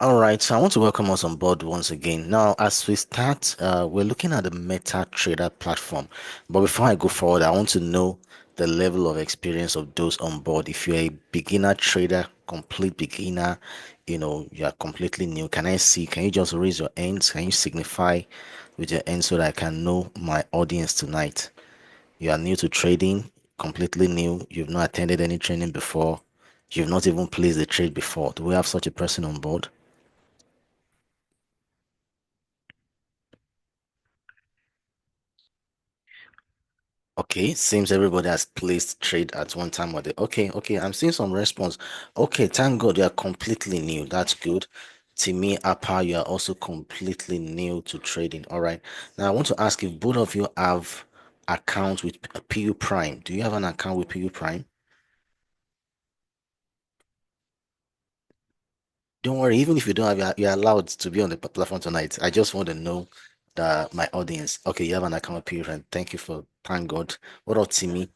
All right, so I want to welcome us on board once again. Now, as we start, we're looking at the MetaTrader platform. But before I go forward, I want to know the level of experience of those on board. If you're a beginner trader, complete beginner, you are completely new. Can you just raise your hands? Can you signify with your hands so that I can know my audience tonight? You are new to trading, completely new. You've not attended any training before. You've not even placed a trade before. Do we have such a person on board? Okay, seems everybody has placed trade at one time or the okay, I'm seeing some response. Okay, thank God you are completely new. That's good. Timmy Appa, you are also completely new to trading. All right. Now I want to ask if both of you have accounts with PU Prime. Do you have an account with PU Prime? Don't worry, even if you don't have, you're allowed to be on the platform tonight. I just want to know my audience. Okay, you have an account with PU Prime. Thank you for thank God. What about Timmy?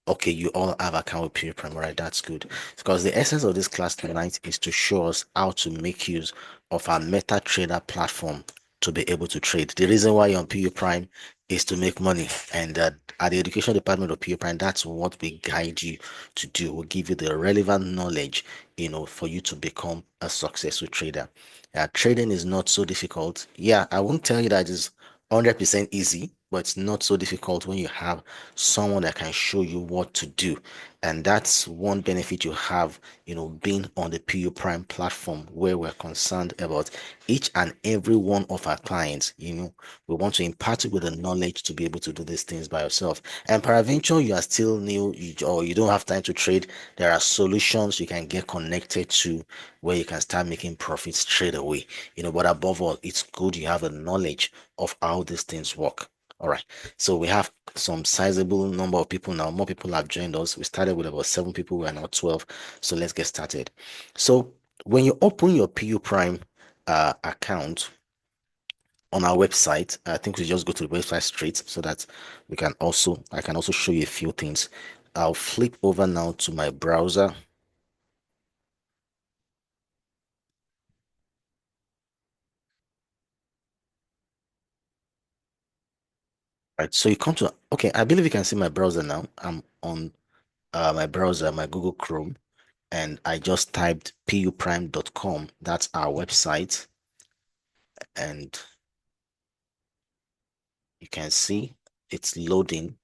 Okay, you all have account with Peer Prime, right? That's good. Because the essence of this class tonight is to show us how to make use of our MetaTrader platform to be able to trade. The reason why you're on PU Prime is to make money. And at the education department of PU Prime, that's what we guide you to do. We'll give you the relevant knowledge, for you to become a successful trader. Trading is not so difficult. Yeah, I won't tell you that it's 100% easy, but it's not so difficult when you have someone that can show you what to do. And that's one benefit you have, being on the PU Prime platform where we're concerned about each and every one of our clients. We want to impart you with the knowledge to be able to do these things by yourself. And peradventure, you are still new, or you don't have time to trade. There are solutions you can get connected to where you can start making profits straight away. But above all, it's good you have a knowledge of how these things work. All right. So we have some sizable number of people now. More people have joined us. We started with about 7 people. We are now 12. So let's get started. So when you open your PU Prime account on our website, I think we just go to the website straight so that I can also show you a few things. I'll flip over now to my browser. Right. So you come to, okay, I believe you can see my browser now. I'm on my browser, my Google Chrome, and I just typed puprime.com. That's our website. And you can see it's loading.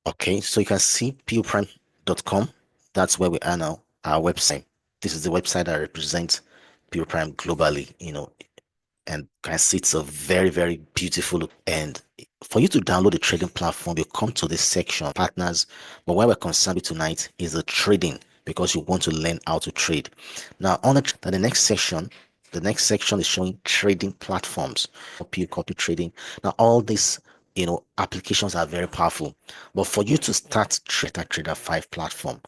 Okay, so you can see puprime.com. That's where we are now, our website. This is the website that represents PurePrime globally, and can see it's a very, very beautiful look. And for you to download the trading platform, you come to this section, partners. But what we're concerned with tonight is the trading because you want to learn how to trade. Now, the next section is showing trading platforms, copy trading. Now, all these applications are very powerful. But for you to start Trader 5 platform,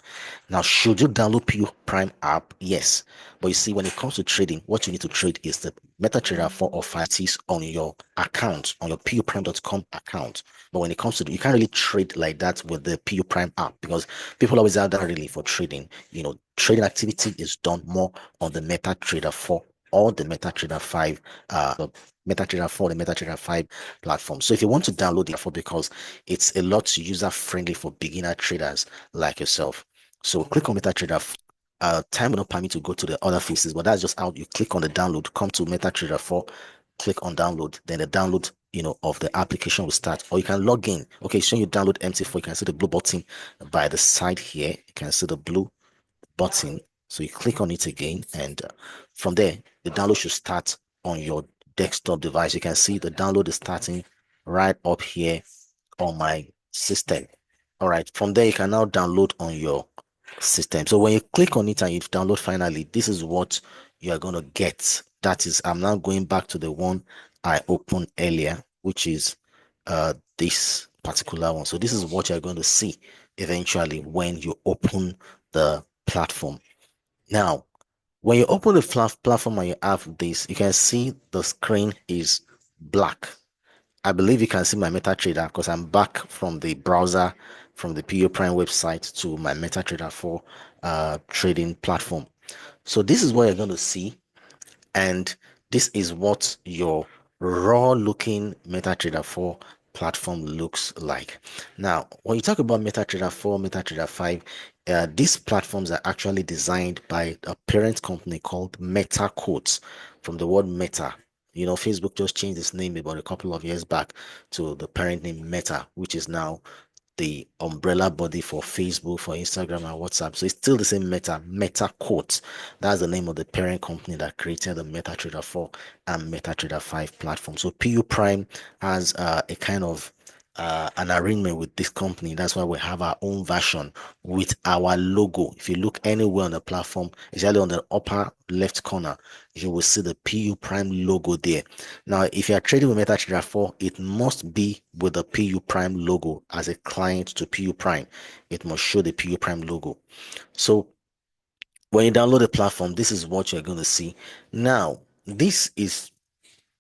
now should you download PU Prime app? Yes. But you see, when it comes to trading, what you need to trade is the MetaTrader 4 or 5 T's on your account, on your puprime.com account. But when it comes to, you can't really trade like that with the PU Prime app because people always have that really for trading. Trading activity is done more on the MetaTrader 4 or the MetaTrader 5, the MetaTrader 4, the MetaTrader 5 platform. So if you want to download it for because it's a lot user friendly for beginner traders like yourself. So click on MetaTrader. Time will not permit to go to the other faces, but that's just how you click on the download, come to MetaTrader 4, click on download, then the download, of the application will start. Or you can log in. Okay, so you download MT4, you can see the blue button by the side here. You can see the blue button. So you click on it again, and from there, the download should start on your desktop device. You can see the download is starting right up here on my system. All right, from there, you can now download on your system. So when you click on it and you download finally, this is what you are going to get. That is, I'm now going back to the one I opened earlier, which is this particular one. So this is what you're going to see eventually when you open the platform. Now, when you open the platform and you have this, you can see the screen is black. I believe you can see my MetaTrader because I'm back from the browser from the PO Prime website to my MetaTrader 4 trading platform. So this is what you're going to see, and this is what your raw looking MetaTrader 4 platform looks like. Now, when you talk about MetaTrader 4, MetaTrader 5, these platforms are actually designed by a parent company called Meta Quotes, from the word Meta. You know, Facebook just changed its name about a couple of years back to the parent name Meta, which is now the umbrella body for Facebook, for Instagram, and WhatsApp. So it's still the same Meta Quotes. That's the name of the parent company that created the MetaTrader 4 and MetaTrader 5 platform. So PU Prime has a kind of an arrangement with this company. That's why we have our own version with our logo. If you look anywhere on the platform, especially on the upper left corner, you will see the PU Prime logo there. Now, if you are trading with MetaTrader 4, it must be with the PU Prime logo as a client to PU Prime. It must show the PU Prime logo. So when you download the platform, this is what you're going to see. Now, this is,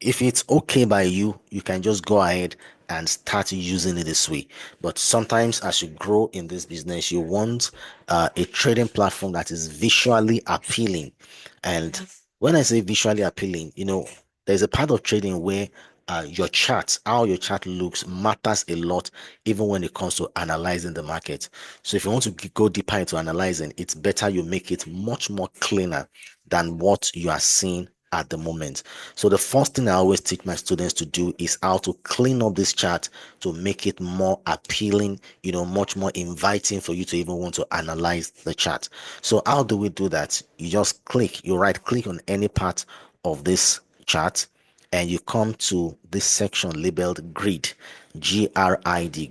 if it's okay by you, you can just go ahead and start using it this way. But sometimes as you grow in this business, you want a trading platform that is visually appealing. And when I say visually appealing, you know, there's a part of trading where your chart, how your chart looks, matters a lot, even when it comes to analyzing the market. So if you want to go deeper into analyzing, it's better you make it much more cleaner than what you are seeing at the moment. So the first thing I always teach my students to do is how to clean up this chart to make it more appealing, you know, much more inviting for you to even want to analyze the chart. So how do we do that? You just click, you right click on any part of this chart, and you come to this section labeled grid, grid,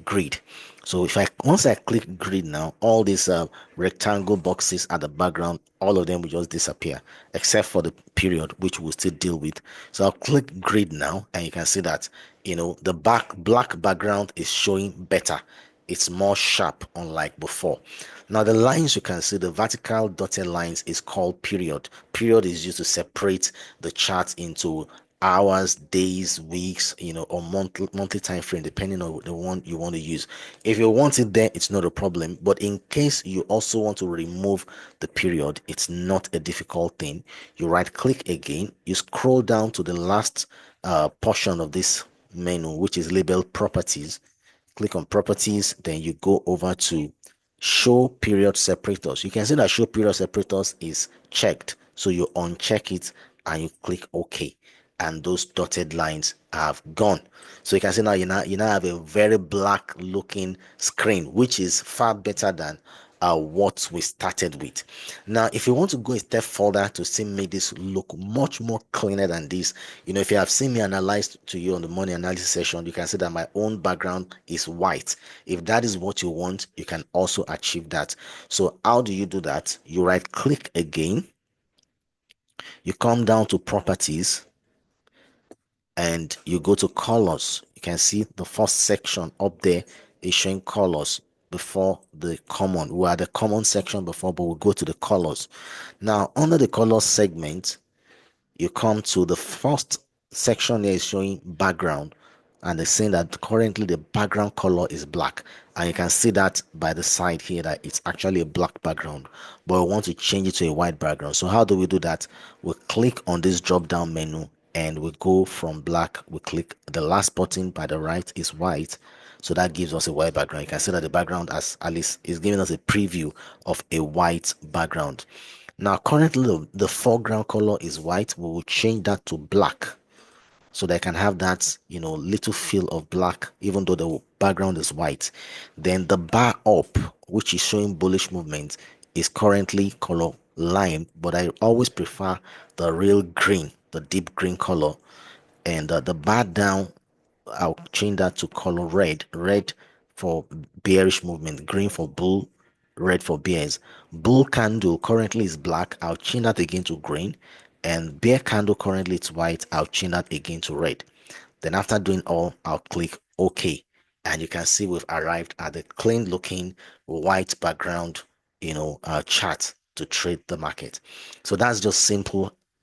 grid. So if I once I click grid now, all these rectangle boxes at the background, all of them will just disappear except for the period, which we'll still deal with. So I'll click grid now, and you can see that, you know, the black background is showing better. It's more sharp, unlike before. Now the lines, you can see the vertical dotted lines is called period. Period is used to separate the chart into hours, days, weeks, you know, or monthly time frame, depending on the one you want to use. If you want it there, it's not a problem. But in case you also want to remove the period, it's not a difficult thing. You right click again, you scroll down to the last portion of this menu, which is labeled properties. Click on properties, then you go over to show period separators. You can see that show period separators is checked, so you uncheck it and you click OK, and those dotted lines have gone. So you can see now you now have a very black looking screen, which is far better than what we started with. Now, if you want to go a step further to see make this look much more cleaner than this, you know, if you have seen me analyze to you on the morning analysis session, you can see that my own background is white. If that is what you want, you can also achieve that. So how do you do that? You right click again, you come down to properties, and you go to colors. You can see the first section up there is showing colors before the common. We are the common section before, but we'll go to the colors. Now, under the color segment, you come to the first section here is showing background, and it's saying that currently the background color is black, and you can see that by the side here that it's actually a black background, but we want to change it to a white background. So how do we do that? We click on this drop down menu, and we go from black. We click the last button by the right is white, so that gives us a white background. You can see that the background, as Alice is giving us a preview of a white background. Now, currently the foreground color is white. We will change that to black, so they can have that, you know, little feel of black, even though the background is white. Then the bar up, which is showing bullish movement, is currently color lime, but I always prefer the real green, the deep green color. And the bar down, I'll change that to color red. Red for bearish movement, green for bull, red for bears. Bull candle currently is black. I'll change that again to green. And bear candle currently it's white. I'll change that again to red. Then after doing all, I'll click OK. And you can see we've arrived at the clean looking white background, you know, chart to trade the market. So that's just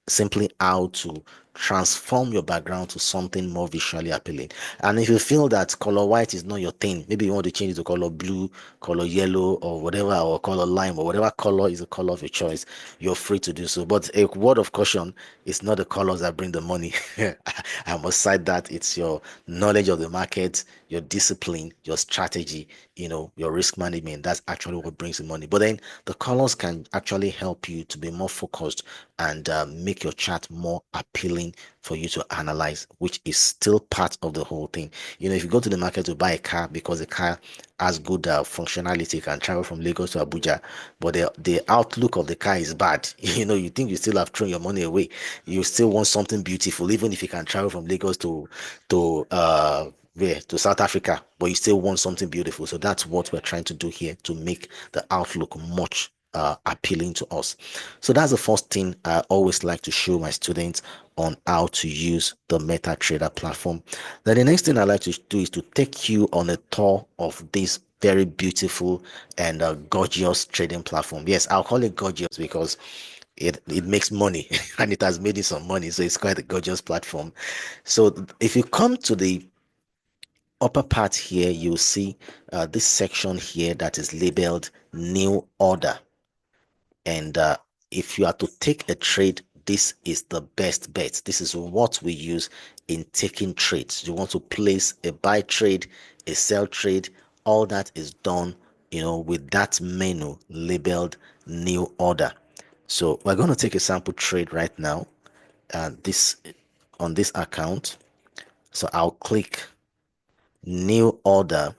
simply how to transform your background to something more visually appealing. And if you feel that color white is not your thing, maybe you want to change it to color blue, color yellow, or whatever, or color lime, or whatever color is the color of your choice, you're free to do so. But a word of caution, it's not the colors that bring the money. I must cite that it's your knowledge of the market, your discipline, your strategy, your risk management. That's actually what brings the money. But then the colors can actually help you to be more focused and make your chart more appealing for you to analyze, which is still part of the whole thing. If you go to the market to buy a car because the car has good functionality, can travel from Lagos to Abuja, but the outlook of the car is bad. You think you still have thrown your money away. You still want something beautiful, even if you can travel from Lagos to where to South Africa, but you still want something beautiful. So that's what we're trying to do here to make the outlook much appealing to us. So that's the first thing I always like to show my students on how to use the MetaTrader platform. Then the next thing I like to do is to take you on a tour of this very beautiful and gorgeous trading platform. Yes, I'll call it gorgeous because it makes money and it has made it some money. So it's quite a gorgeous platform. So if you come to the upper part here, you'll see this section here that is labeled new order. And if you are to take a trade, this is the best bet. This is what we use in taking trades. You want to place a buy trade, a sell trade, all that is done, with that menu labeled new order. So we're going to take a sample trade right now. This on this account. So I'll click new order.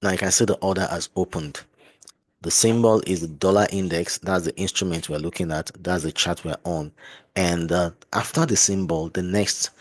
Now you can see the order has opened. The symbol is the dollar index. That's the instrument we're looking at. That's the chart we're on. And after the symbol, the next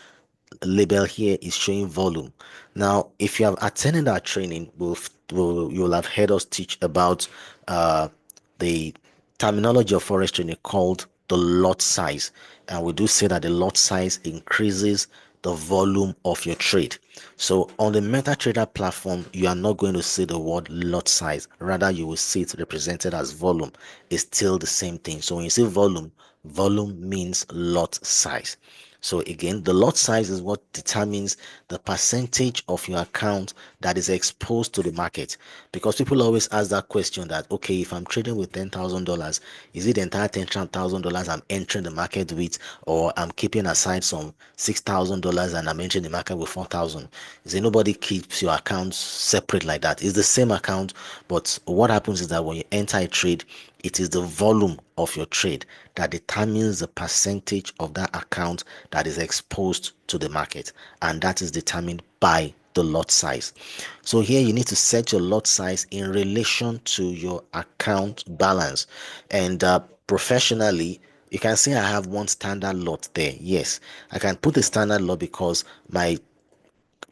label here is showing volume. Now, if you have attended our training, you'll have heard us teach about the terminology of forex trading called the lot size. And we do say that the lot size increases the volume of your trade. So on the MetaTrader platform, you are not going to see the word lot size. Rather, you will see it represented as volume. It's still the same thing. So when you see volume, volume means lot size. So again, the lot size is what determines the percentage of your account that is exposed to the market. Because people always ask that question that, okay, if I'm trading with $10,000, is it the entire $10,000 I'm entering the market with, or I'm keeping aside some $6,000 and I'm entering the market with 4,000? Is there nobody keeps your accounts separate like that? It's the same account, but what happens is that when you enter a trade, it is the volume of your trade that determines the percentage of that account that is exposed to the market, and that is determined by the lot size. So here you need to set your lot size in relation to your account balance. And professionally, you can see I have one standard lot there. Yes, I can put a standard lot because my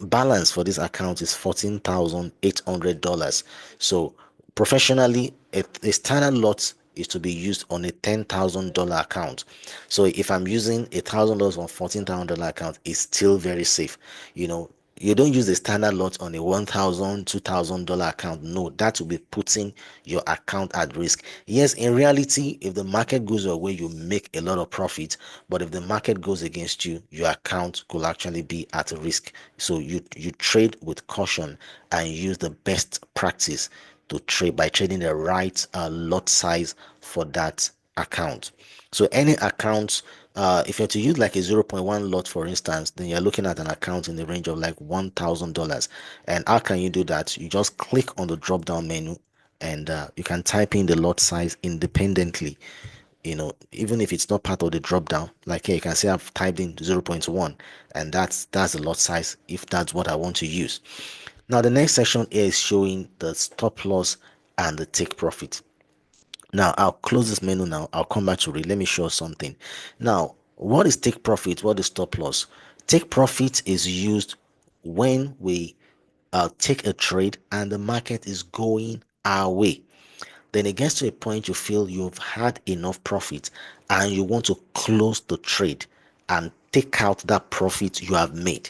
balance for this account is $14,800. So professionally, a standard lot is to be used on a $10,000 account. So if I'm using $1,000 on $14,000 account, it's still very safe. You don't use a standard lot on a $1,000, $2,000 account. No, that will be putting your account at risk. Yes, in reality, if the market goes your way, you make a lot of profit. But if the market goes against you, your account could actually be at risk. So you trade with caution and use the best practice to trade by trading the right lot size for that account. So any account, if you're to use like a zero point 0.1 lot, for instance, then you're looking at an account in the range of like $1,000. And how can you do that? You just click on the drop down menu and you can type in the lot size independently. Even if it's not part of the drop down, like here you can see I've typed in 0.1, and that's the lot size if that's what I want to use. Now the next section here is showing the stop loss and the take profit. Now I'll close this menu. Now I'll come back to it. Let me show something. Now, what is take profit? What is stop loss? Take profit is used when we take a trade and the market is going our way. Then it gets to a point you feel you've had enough profit and you want to close the trade and take out that profit you have made.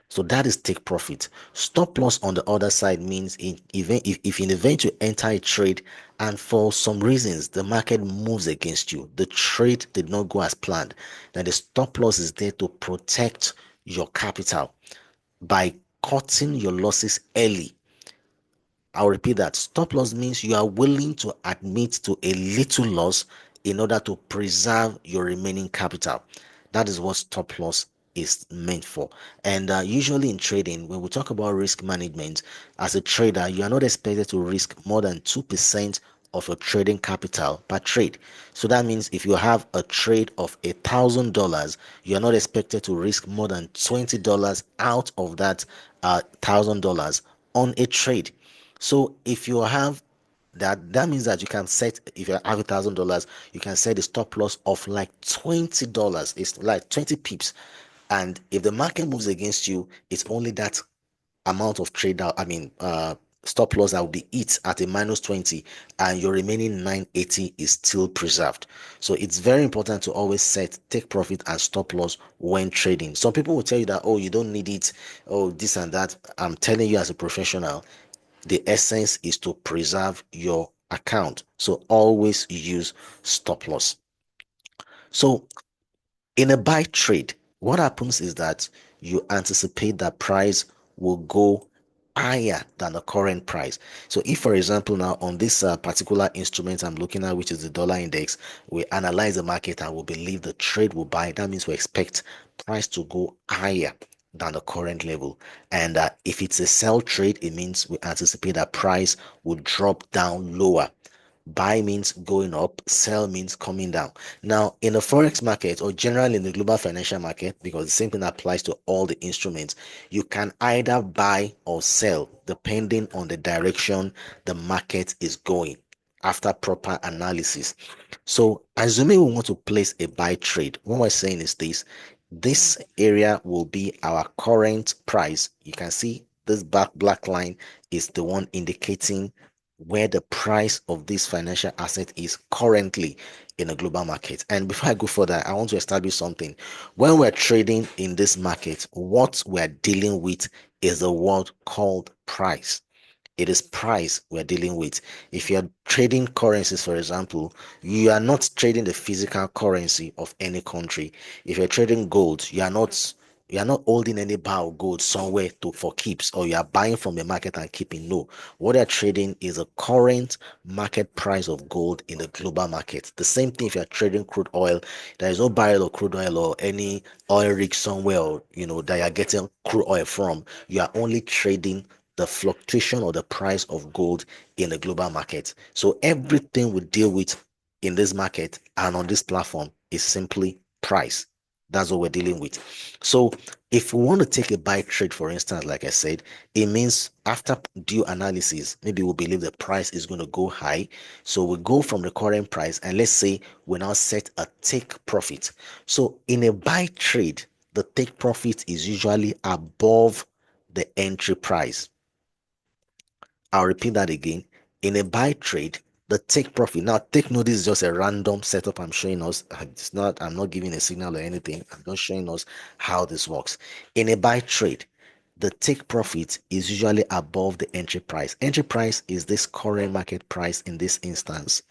So that is take profit. Stop loss on the other side means if in event you enter a trade and for some reasons the market moves against you, the trade did not go as planned, then the stop loss is there to protect your capital by cutting your losses early. I'll repeat that. Stop loss means you are willing to admit to a little loss in order to preserve your remaining capital. That is what stop loss is meant for. And usually in trading, when we talk about risk management, as a trader, you are not expected to risk more than 2% of your trading capital per trade. So that means if you have a trade of $1,000, you are not expected to risk more than $20 out of that $1,000 on a trade. So if you have that, that means that you can set, if you have $1,000, you can set a stop loss of like $20. It's like 20 pips. And if the market moves against you, it's only that amount of trade out, stop loss that will be hit at a minus 20, and your remaining 980 is still preserved. So it's very important to always set take profit and stop loss when trading. Some people will tell you that, oh, you don't need it, oh, this and that. I'm telling you, as a professional, the essence is to preserve your account. So always use stop loss. So in a buy trade, what happens is that you anticipate that price will go higher than the current price. So if, for example, now on this particular instrument I'm looking at, which is the dollar index, we analyze the market and we believe the trade will buy. That means we expect price to go higher than the current level. And if it's a sell trade, it means we anticipate that price will drop down lower. Buy means going up, sell means coming down. Now, in the forex market or generally in the global financial market, because the same thing applies to all the instruments, you can either buy or sell depending on the direction the market is going after proper analysis. So, assuming we want to place a buy trade, what we're saying is this area will be our current price. You can see this black line is the one indicating where the price of this financial asset is currently in a global market. And before I go further, I want to establish something. When we're trading in this market, what we're dealing with is a word called price. It is price we're dealing with. If you're trading currencies, for example, you are not trading the physical currency of any country. If you're trading gold, you are not holding any bar of gold somewhere to for keeps, or you are buying from the market and keeping. No, what you're trading is a current market price of gold in the global market. The same thing if you're trading crude oil. There is no barrel of crude oil or any oil rig somewhere, that you're getting crude oil from. You are only trading the fluctuation or the price of gold in the global market. So everything we deal with in this market and on this platform is simply price. That's what we're dealing with. So if we want to take a buy trade, for instance, like I said, it means after due analysis, maybe we believe the price is going to go high. So we go from the current price and let's say we now set a take profit. So in a buy trade, the take profit is usually above the entry price. I'll repeat that again. In a buy trade, the take profit. Now, take note, this is just a random setup I'm showing us. I'm not giving a signal or anything. I'm just showing us how this works. In a buy trade, the take profit is usually above the entry price. Entry price is this current market price in this instance.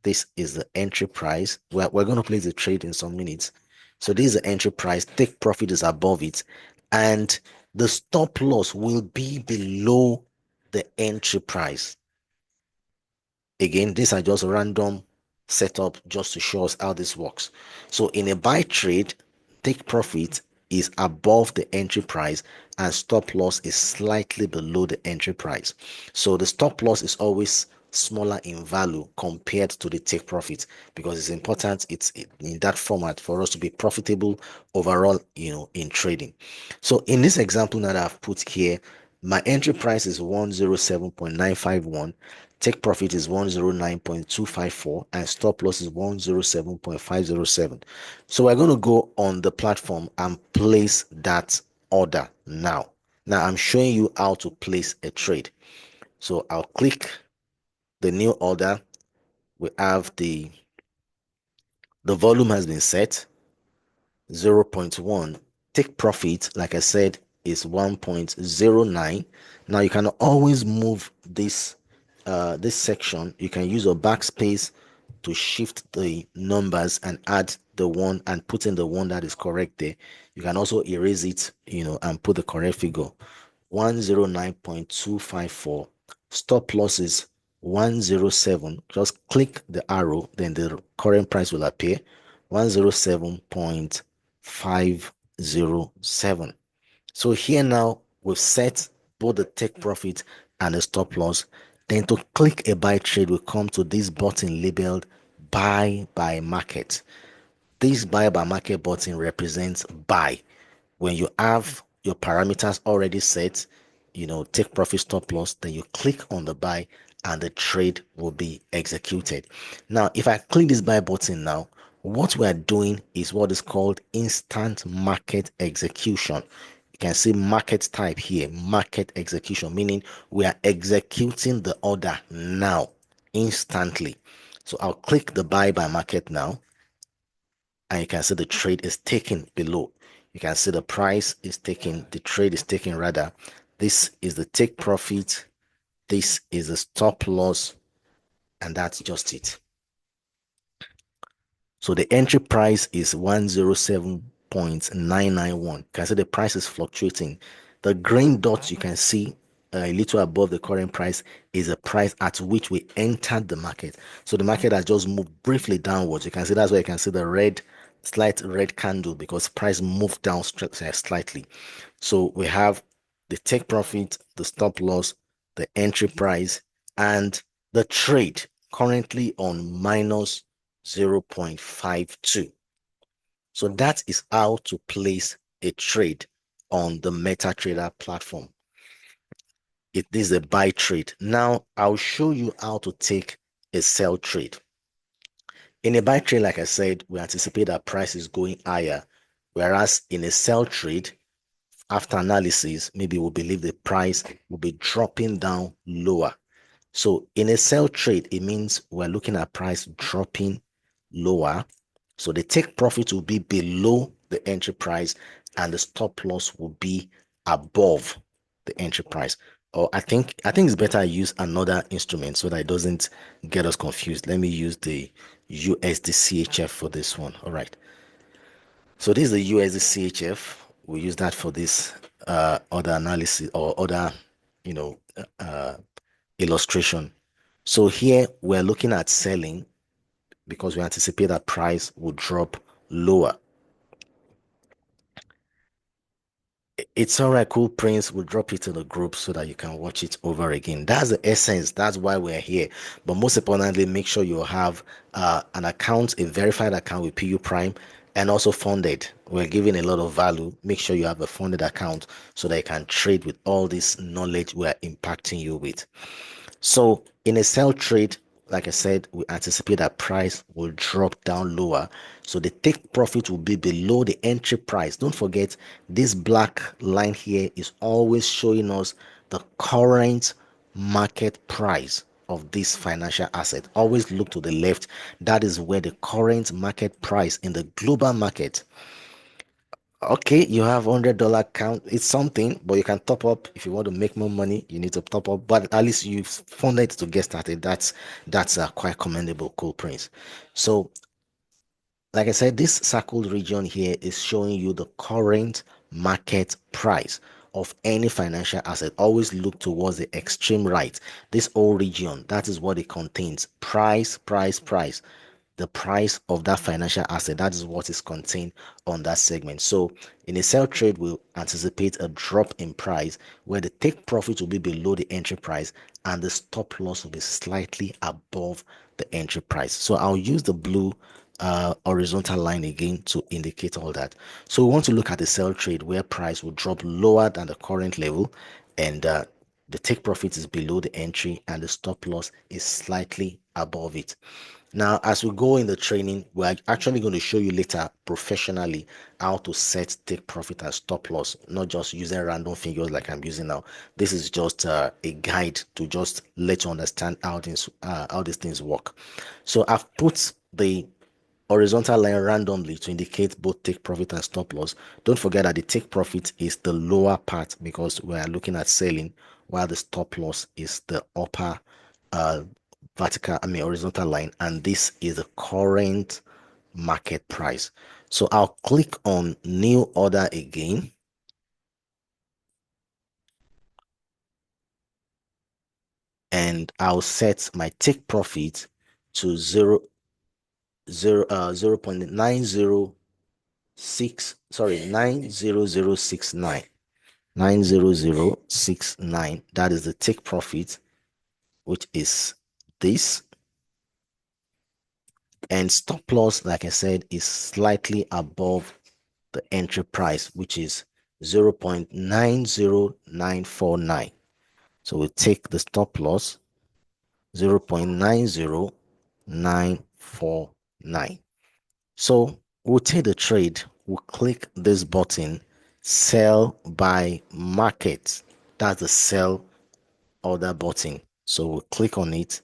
This is the entry price. We're going to place the trade in some minutes. So this is the entry price. Take profit is above it. And the stop loss will be below the entry price. Again, these are just random setup just to show us how this works. So in a buy trade, take profit is above the entry price and stop loss is slightly below the entry price. So the stop loss is always smaller in value compared to the take profit, because it's important it's in that format for us to be profitable overall, in trading. So in this example that I've put here, my entry price is 107.951, take profit is 109.254, and stop loss is 107.507. So we're going to go on the platform and place that order now. Now I'm showing you how to place a trade. So I'll click the new order. We have the volume has been set 0.1. take profit, like I said, is 1.09. Now you can always move this section. You can use a backspace to shift the numbers and add the one and put in the one that is correct there. You can also erase it, and put the correct figure. 109.254. Stop loss is 107. Just click the arrow, then the current price will appear. 107.507. So here now we've set both the take profit and the stop loss. Then to click a buy trade, we come to this button labeled buy by market. This buy by market button represents buy. When you have your parameters already set, take profit, stop loss, then you click on the buy and the trade will be executed. Now, if I click this buy button now, what we are doing is what is called instant market execution. You can see market type here, market execution, meaning we are executing the order now, instantly. So I'll click the buy by market now, and you can see the trade is taken below. You can see the price is taken, the trade is taken rather. This is the take profit, this is the stop loss, and that's just it. So the entry price is 107.991. You can see the price is fluctuating. The green dots you can see a little above the current price is the price at which we entered the market. So the market has just moved briefly downwards. You can see that's why you can see the slight red candle, because price moved down slightly. So we have the take profit, the stop loss, the entry price, and the trade currently on minus 0.52. So that is how to place a trade on the MetaTrader platform. It is a buy trade. Now I'll show you how to take a sell trade. In a buy trade, like I said, we anticipate that price is going higher, whereas in a sell trade, after analysis, maybe we believe the price will be dropping down lower. So in a sell trade, it means we're looking at price dropping lower. So the take profit will be below the entry price and the stop loss will be above the entry price. Or I think it's better I use another instrument so that it doesn't get us confused. Let me use the USD CHF for this one. All right. So this is the USD CHF. We use that for this other analysis or other, you know, uh, illustration. So here we're looking at selling because we anticipate that price will drop lower. It's all right, cool Prince. We'll drop it in the group so that you can watch it over again. That's the essence. That's why we're here. But most importantly, make sure you have an account, a verified account with PU Prime, and also funded. We're giving a lot of value. Make sure you have a funded account so that you can trade with all this knowledge we're impacting you with. So in a sell trade, like I said, we anticipate that price will drop down lower. So the take profit will be below the entry price. Don't forget, this black line here is always showing us the current market price of this financial asset. Always look to the left. That is where the current market price in the global market. Okay, you have $100 account. It's something, but you can top up if you want to make more money. You need to top up, but at least you've funded to get started. That's quite commendable, cool Prince. So, like I said, this circled region here is showing you the current market price of any financial asset. Always look towards the extreme right. This whole region, that is what it contains. Price, price, price, the price of that financial asset. That is what is contained on that segment. So in a sell trade, we'll anticipate a drop in price where the take profit will be below the entry price and the stop loss will be slightly above the entry price. So I'll use the blue horizontal line again to indicate all that. So we want to look at the sell trade where price will drop lower than the current level and the take profit is below the entry and the stop loss is slightly above it. Now, as we go in the training, we're actually going to show you later professionally how to set take profit and stop loss, not just using random figures like I'm using now. This is just a guide to just let you understand how these things work. So I've put the horizontal line randomly to indicate both take profit and stop loss. Don't forget that the take profit is the lower part because we are looking at selling, while the stop loss is the upper uh, horizontal line, and this is the current market price. So I'll click on new order again, and I'll set my take profit to 0.906, sorry, 90069. 90069. That is the take profit, which is this. And stop loss, like I said, is slightly above the entry price, which is 0.90949. So we take the stop loss 0.90949. So we'll take the trade, we'll click this button, sell by market. That's the sell order button. So we'll click on it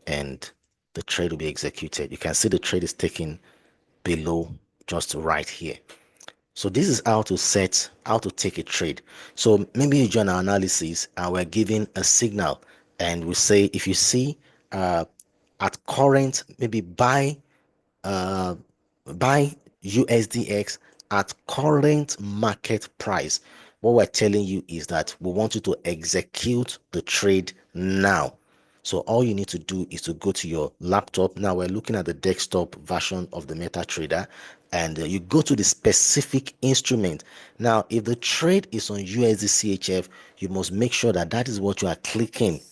and the trade will be executed. You can see the trade is taken below, just right here. So this is how to take a trade. So maybe you join our analysis and we're giving a signal, and we say if you see uh, at current, maybe uh, buy USDX at current market price. What we're telling you is that we want you to execute the trade now. So all you need to do is to go to your laptop. Now we're looking at the desktop version of the MetaTrader, and you go to the specific instrument. Now, if the trade is on USD CHF, you must make sure that that is what you are clicking.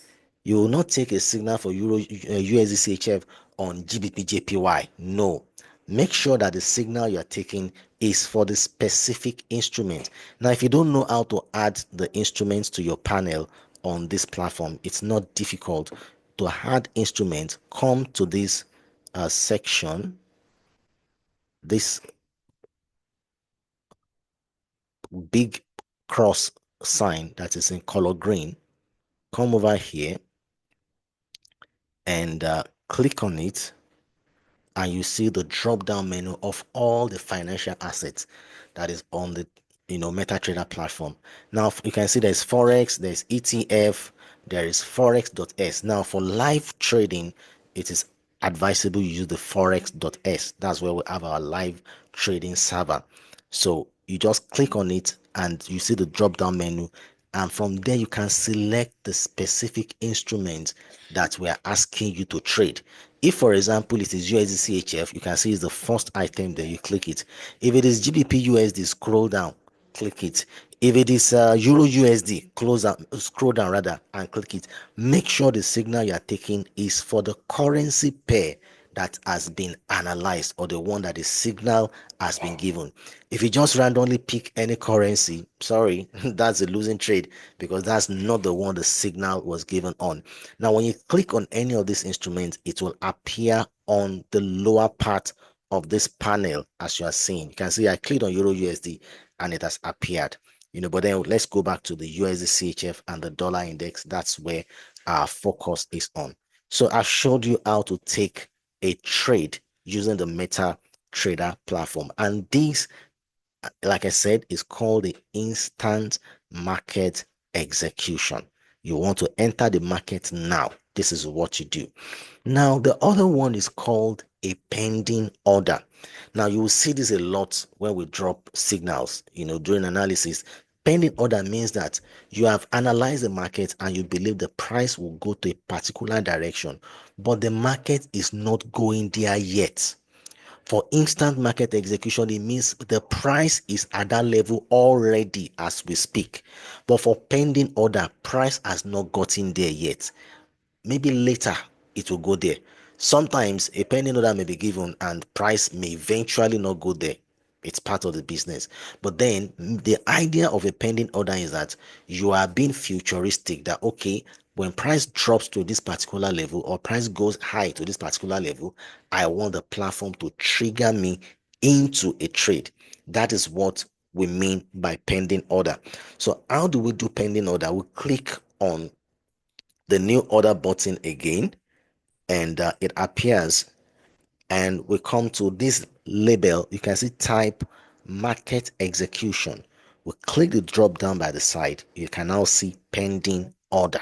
You will not take a signal for Euro USD CHF on GBP JPY. No. Make sure that the signal you are taking is for the specific instrument. Now, if you don't know how to add the instruments to your panel on this platform, it's not difficult to add instruments. Come to this section, this big cross sign that is in color green. Come over here and click on it, and you see the drop down menu of all the financial assets that is on the MetaTrader platform. Now you can see there's Forex, there's ETF, there is Forex.s. Now for live trading, it is advisable you use the Forex.s. That's where we have our live trading server. So you just click on it and you see the drop down menu, and from there you can select the specific instrument that we are asking you to trade. If for example it is USD CHF, you can see it's the first item there, you click it. If it is GBP USD, scroll down, click it. If it is Euro USD, scroll down rather and click it. Make sure the signal you are taking is for the currency pair that has been analyzed, or the one that the signal has been given. If you just randomly pick any currency, sorry, that's a losing trade because that's not the one the signal was given on. Now, when you click on any of these instruments, it will appear on the lower part of this panel as you are seeing. You can see I clicked on Euro USD and it has appeared. But then let's go back to the USD CHF and the dollar index. That's where our focus is on. So I showed you how to take a trade using the MetaTrader platform, and this, like I said, is called the instant market execution. You want to enter the market now. This is what you do. Now, the other one is called a pending order. Now, you will see this a lot when we drop signals, during analysis. Pending order means that you have analyzed the market and you believe the price will go to a particular direction, but the market is not going there yet. For instant market execution, it means the price is at that level already as we speak. But for pending order, price has not gotten there yet. Maybe later it will go there. Sometimes a pending order may be given and price may eventually not go there. It's part of the business. But then the idea of a pending order is that you are being futuristic, that okay, when price drops to this particular level or price goes high to this particular level, I want the platform to trigger me into a trade. That is what we mean by pending order. So how do we do pending order? We click on the new order button again, and it appears and we come to this label. You can see type market execution. We click the drop down by the side. You can now see pending order.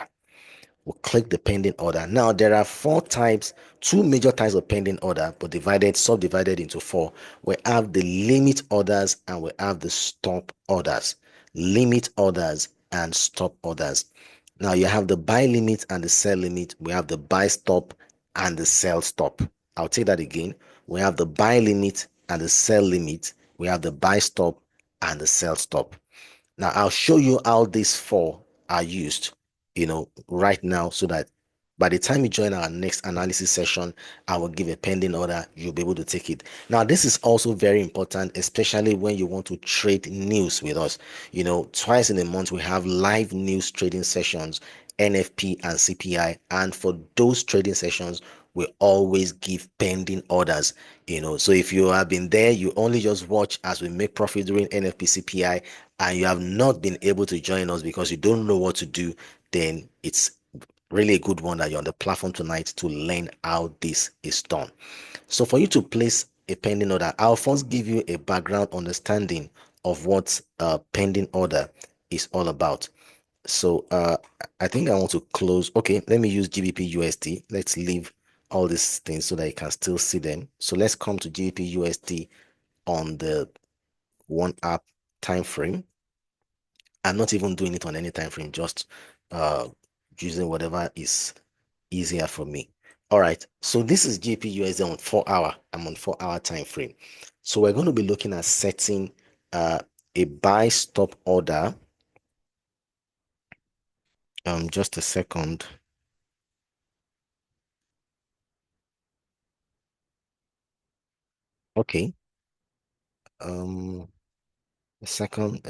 We'll click the pending order. Now there are four types, two major types of pending order, but subdivided into four. We have the limit orders and we have the stop orders. Limit orders and stop orders. Now you have the buy limit and the sell limit. We have the buy stop and the sell stop. I'll take that again. We have the buy limit and the sell limit. We have the buy stop and the sell stop. Now I'll show you how these four are used, right now, so that by the time you join our next analysis session, I will give a pending order. You'll be able to take it. Now, this is also very important, especially when you want to trade news with us. Twice in a month, we have live news trading sessions, NFP and CPI. And for those trading sessions, we always give pending orders. So if you have been there, you only just watch as we make profit during NFP CPI, and you have not been able to join us because you don't know what to do, then it's really a good one that you're on the platform tonight to learn how this is done. So for you to place a pending order, I'll first give you a background understanding of what pending order is all about. So I think I want to close. Okay, let me use GBP USD. Let's leave all these things so that you can still see them. So let's come to GBP USD on the 1 hour time frame. I'm not even doing it on any time frame, just uh using whatever is easier for me. All right, so this is GBP USD on 4 hour. I'm on 4 hour time frame. So we're going to be looking at setting a buy stop order. Just a second. Okay. Um, a second.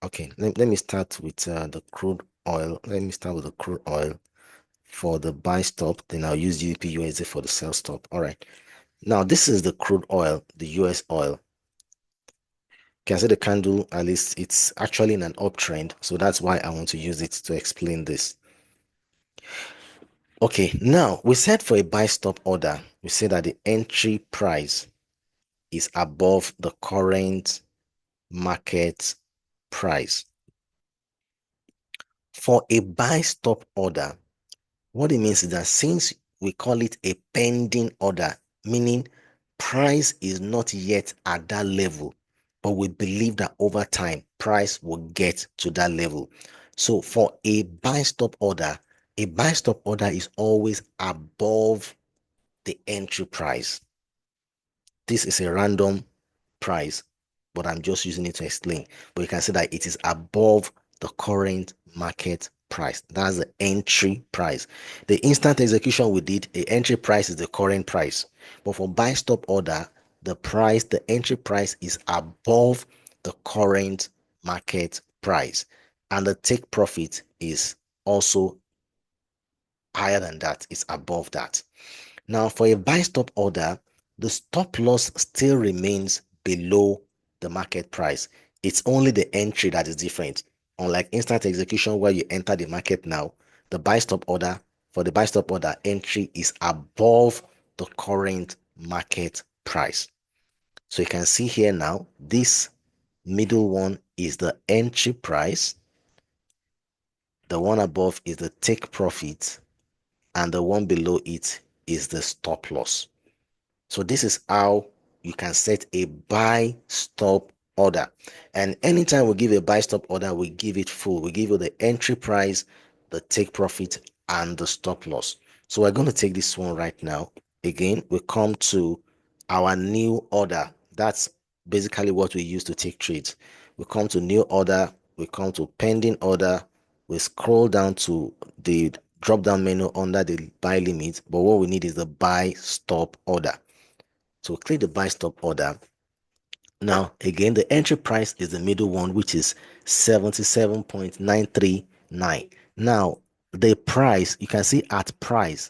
Okay, let me start with the crude oil. Let me start with the crude oil for the buy stop. Then I'll use GBP USD for the sell stop. All right. Now this is the crude oil, the US oil. Can see the candle, at least it's actually in an uptrend. So that's why I want to use it to explain this. Okay, now we said for a buy stop order, we say that the entry price is above the current market price. For a buy stop order, what it means is that since we call it a pending order, meaning price is not yet at that level, but we believe that over time price will get to that level. So for a buy stop order is always above the entry price. This is a random price, but I'm just using it to explain. But you can see that it is above the current market price. That's the entry price. The instant execution we did, the entry price is the current price. But for buy stop order, the entry price is above the current market price. And the take profit is also higher than that, it's above that. Now, for a buy stop order, the stop loss still remains below the market price. It's only the entry that is different. Unlike instant execution, where you enter the market now, the buy stop order for the buy stop order entry is above the current market price. So you can see here now, this middle one is the entry price, the one above is the take profit, and the one below it is the stop loss. So this is how you can set a buy stop order. And anytime we give a buy stop order, we give it full. We give you the entry price, the take profit, and the stop loss. So we're going to take this one right now. Again, we come to our new order. That's basically what we use to take trades. We come to new order, we come to pending order, we scroll down to the drop down menu under the buy limit, but what we need is the buy stop order. So click the buy stop order. Now, again, the entry price is the middle one, which is 77.939. Now, the price, you can see at price,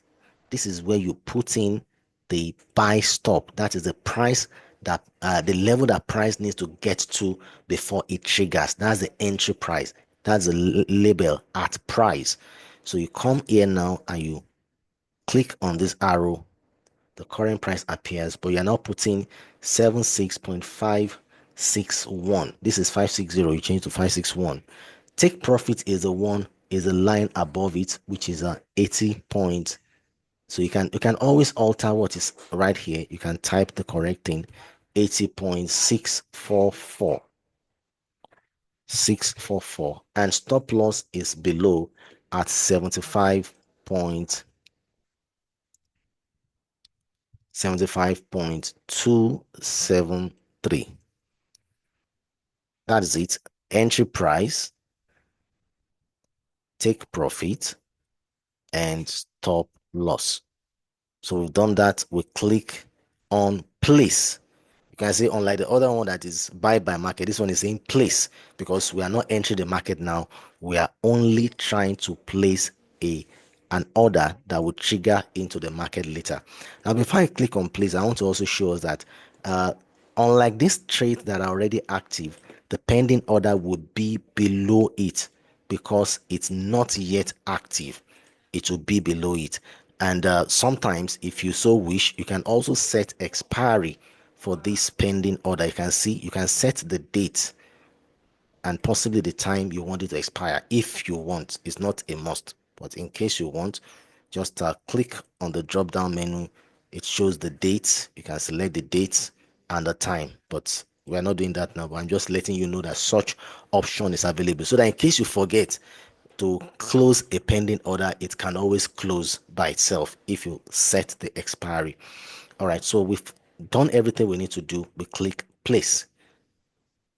this is where you put in the buy stop. That is the price that the level that price needs to get to before it triggers. That's the entry price. That's the label at price. So you come here now and you click on this arrow, the current price appears, but you're now putting 76.561. This is 560, you change to 561. Take profit is the one, is a line above it, which is a 80 point. So you can always alter what is right here. You can type the correct thing, 80.644. 644, and stop loss is below at 75.273. That is it. Entry price, take profit, and stop loss. So we've done that. We click on place. You can see, unlike the other one that is buy by market, this one is in place because we are not entering the market now. We are only trying to place an order that will trigger into the market later. Now, before I click on place, I want to also show us that uh, unlike this trade that are already active, the pending order would be below it because it's not yet active. It will be below it. And sometimes, if you so wish, you can also set expiry for this pending order. You can see, you can set the date and possibly the time you want it to expire if you want. It's not a must, but in case you want, just click on the drop down menu. It shows the date. You can select the date and the time, but we're not doing that now. But I'm just letting you know that such option is available so that in case you forget to close a pending order, it can always close by itself if you set the expiry. All right, so we've done everything we need to do. We click place.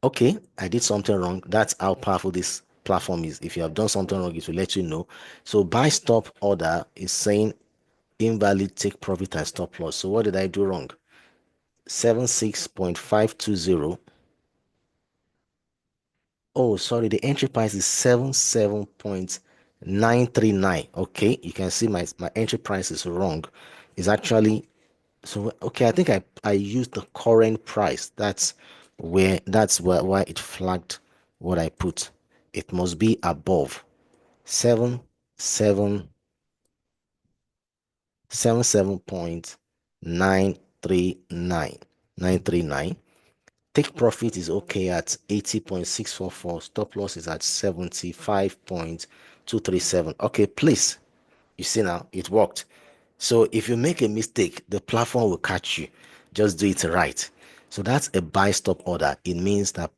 Okay, I did something wrong. That's how powerful this platform is. If you have done something wrong, it will let you know. So buy stop order is saying invalid, take profit and stop loss. So what did I do wrong? 76.520. Oh, sorry, the entry price is 77.939. Okay, you can see my entry price is wrong. It's actually, so okay, I think I used the current price. That's where why it flagged what I put. It must be above 7 77.939. Take profit is okay at 80.644. Stop loss is at 75.237. Okay, please. You see now, it worked. So if you make a mistake, the platform will catch you. Just do it right. So that's a buy stop order. It means that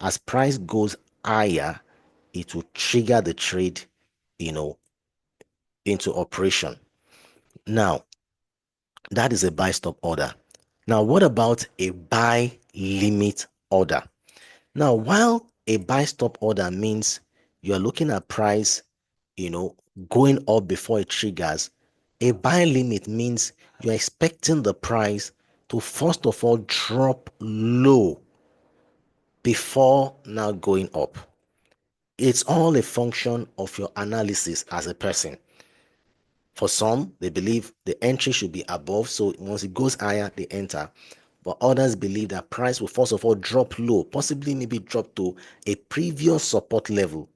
as price goes higher, it will trigger the trade, you know, into operation. Now, that is a buy stop order. Now, what about a buy limit order? Now, while a buy stop order means you're looking at price, you know, going up before it triggers, a buy limit means you're expecting the price to first of all drop low before now going up. It's all a function of your analysis as a person. For some, they believe the entry should be above, so once it goes higher, they enter. But others believe that price will first of all drop low, possibly maybe drop to a previous support level,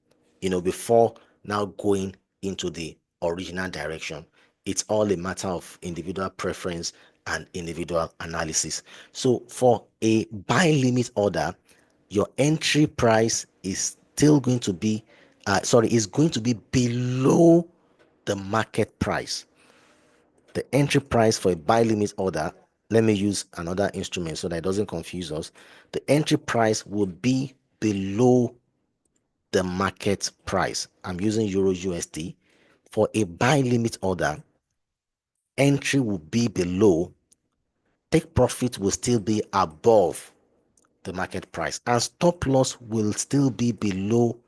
before now going into the original direction. It's all a matter of individual preference and individual analysis. So for a buy limit order, your entry price is still going to be, is going to be below the market price. The entry price for a buy limit order, let me use another instrument so that it doesn't confuse us. The entry price will be below the market price. I'm using Euro USD. For a buy limit order, entry will be below, take profit will still be above the market price, and stop loss will still be below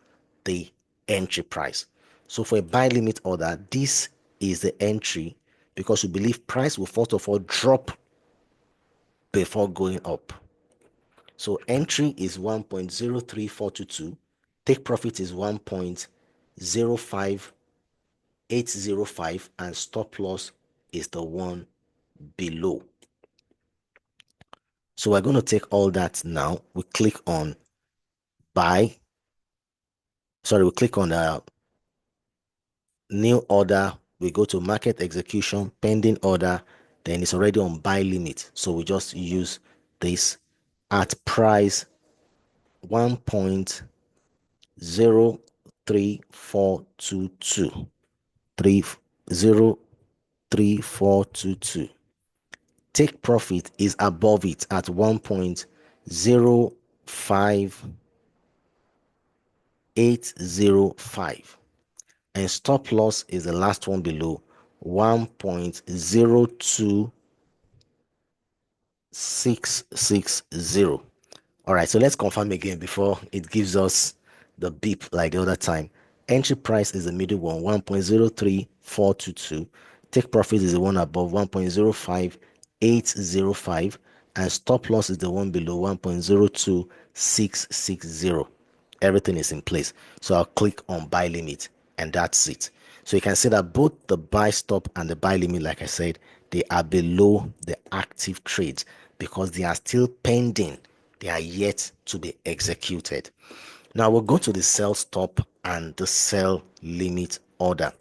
the entry price. So for a buy limit order, this is the entry because we believe price will first of all drop before going up. So entry is 1.03422, take profit is 1.05805, and stop loss is the one below. So we're going to take all that now. We click on buy. Sorry, we click on New order, we go to market execution, pending order, then it's already on buy limit. So we just use this at price 1.03422. 0.3422. Take profit is above it at 1.05805. And stop loss is the last one below 1.02660. All right, so let's confirm again before it gives us the beep like the other time. Entry price is the middle one, 1.03422. Take profit is the one above, 1.05805. And stop loss is the one below, 1.02660. Everything is in place. So I'll click on buy limit and that's it. So you can see that both the buy stop and the buy limit, like I said, they are below the active trades because they are still pending. They are yet to be executed. Now we'll go to the sell stop and the sell limit order.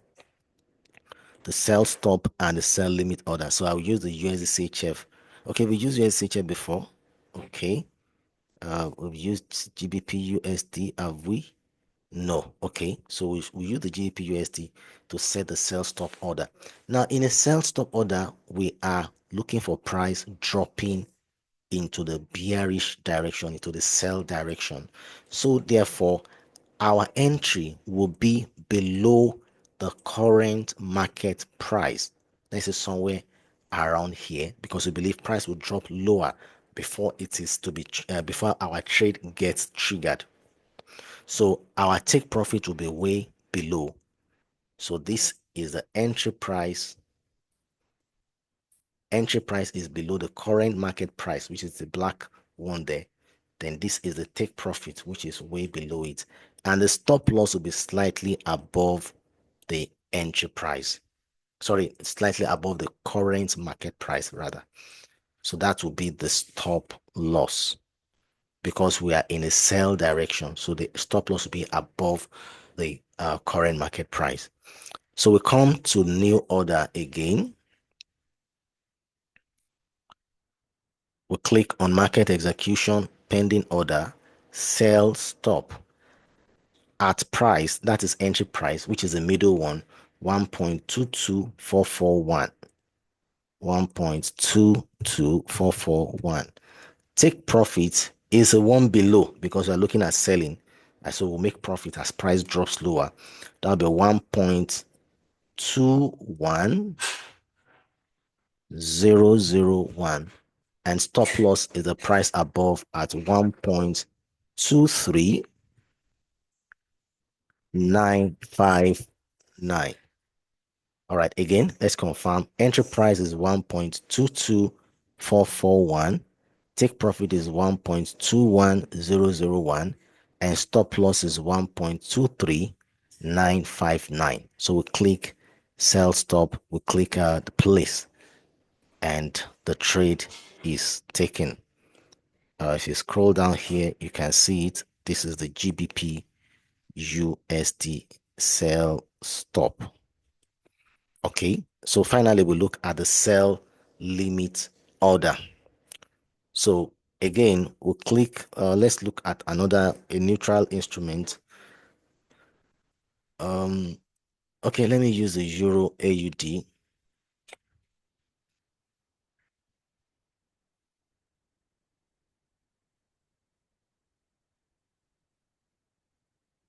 The sell stop and the sell limit order. So I'll use the USD CHF. Okay, we used USD CHF before. Okay. We've used GBP USD, have we? No. Okay, so we use the GBP USD to set the sell stop order. Now, in a sell stop order, we are looking for price dropping into the bearish direction, into the sell direction. So therefore, our entry will be below the current market price. This is somewhere around here because we believe price will drop lower before it is to be before our trade gets triggered. So our take profit will be way below. So this is the entry price. Entry price is below the current market price, which is the black one there. Then this is the take profit, which is way below it. And the stop loss will be slightly above the entry price. Sorry, slightly above the current market price rather. So that will be the stop loss because we are in a sell direction. So the stop loss will be above the current market price. So we come to new order again. We click on market execution, pending order, sell stop at price, that is entry price, which is the middle one, 1.22441. 1.22441. Take profit is a one below because we're looking at selling. And so we'll make profit as price drops lower. That'll be 1.21001. And stop loss is the price above at 1.23959. All right, again, let's confirm. Entry price is 1.22441. Take profit is 1.21001. And stop loss is 1.23959. So we click sell stop, we click the place, and the trade is taken. If you scroll down here, you can see it. This is the GBP USD sell stop. Okay, so finally we look at the sell limit order. So again, we'll click, let's look at a neutral instrument. Okay, let me use the Euro AUD.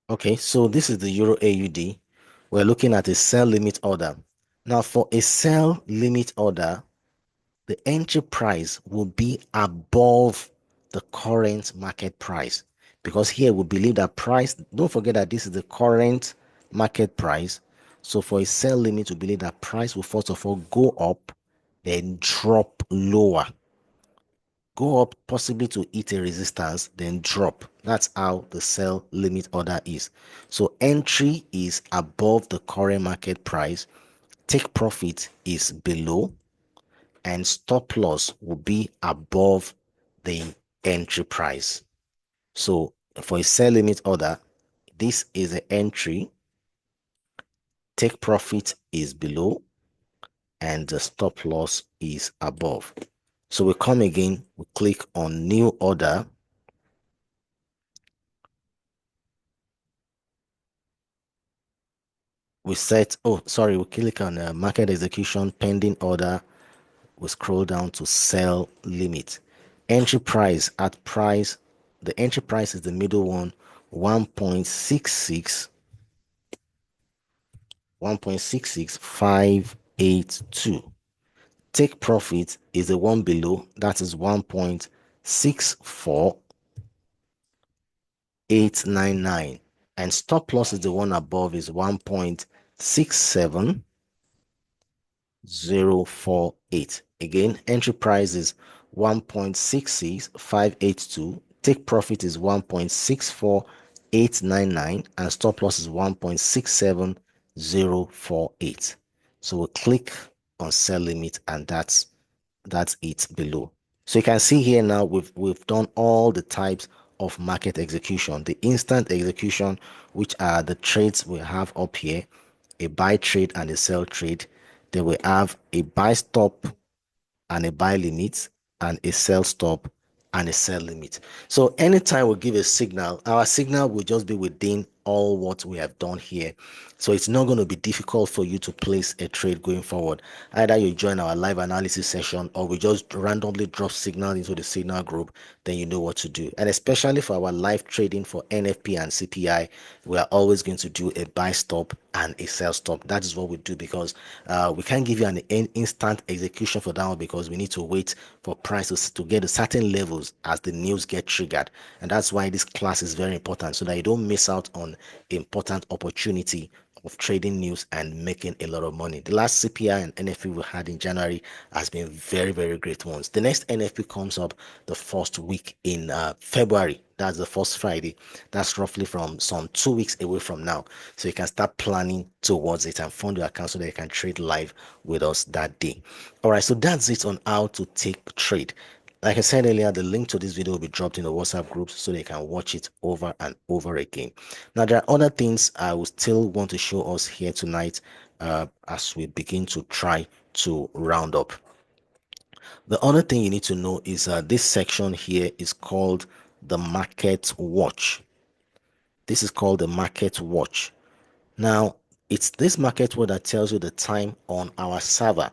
Okay, so this is the Euro AUD. We're looking at a sell limit order. Now for a sell limit order, the entry price will be above the current market price because here we believe that price, don't forget that this is the current market price. So for a sell limit, we believe that price will first of all go up, then drop lower. Go up possibly to hit a resistance, then drop. That's how the sell limit order is. So entry is above the current market price. Take profit is below, and stop loss will be above the entry price. So for a sell limit order, this is the entry, take profit is below and the stop loss is above. So we come again, we click on new order. We set, oh, sorry, we click on market execution pending order. We scroll down to sell limit. Entry price at price, the entry price is the middle one, 1.66, 1.66582. Take profit is the one below, that is 1.64899. And stop loss is the one above, is 1.67 048. Again, entry price is 1.66582. Take profit is 1.64899 and stop loss is 1.67048. So we'll click on sell limit and that's it below. So you can see here now we've done all the types of market execution. The instant execution, which are the trades we have up here, a buy trade and a sell trade. Then we have a buy stop and a buy limit and a sell stop and a sell limit. So anytime we give a signal, our signal will just be within all what we have done here. So it's not going to be difficult for you to place a trade going forward. Either you join our live analysis session or we just randomly drop signal into the signal group, then you know what to do. And especially for our live trading for NFP and CPI, we are always going to do a buy stop and a sell stop. That is what we do because we can't give you an instant execution for that one because we need to wait for prices to get to certain levels as the news get triggered. And that's why this class is very important so that you don't miss out on important opportunity of trading news and making a lot of money. The last CPI and NFP we had in January has been very, very great ones. The next NFP comes up the first week in February. That's the first Friday. That's roughly from some 2 weeks away from now. So you can start planning towards it and fund your account so that you can trade live with us that day. All right, so that's it on how to take trade. Like I said earlier, the link to this video will be dropped in the WhatsApp group so they can watch it over and over again. Now, there are other things I will still want to show us here tonight as we begin to try to round up. The other thing you need to know is this section here is called the market watch. This is called the market watch. Now, it's this market watch that tells you the time on our server.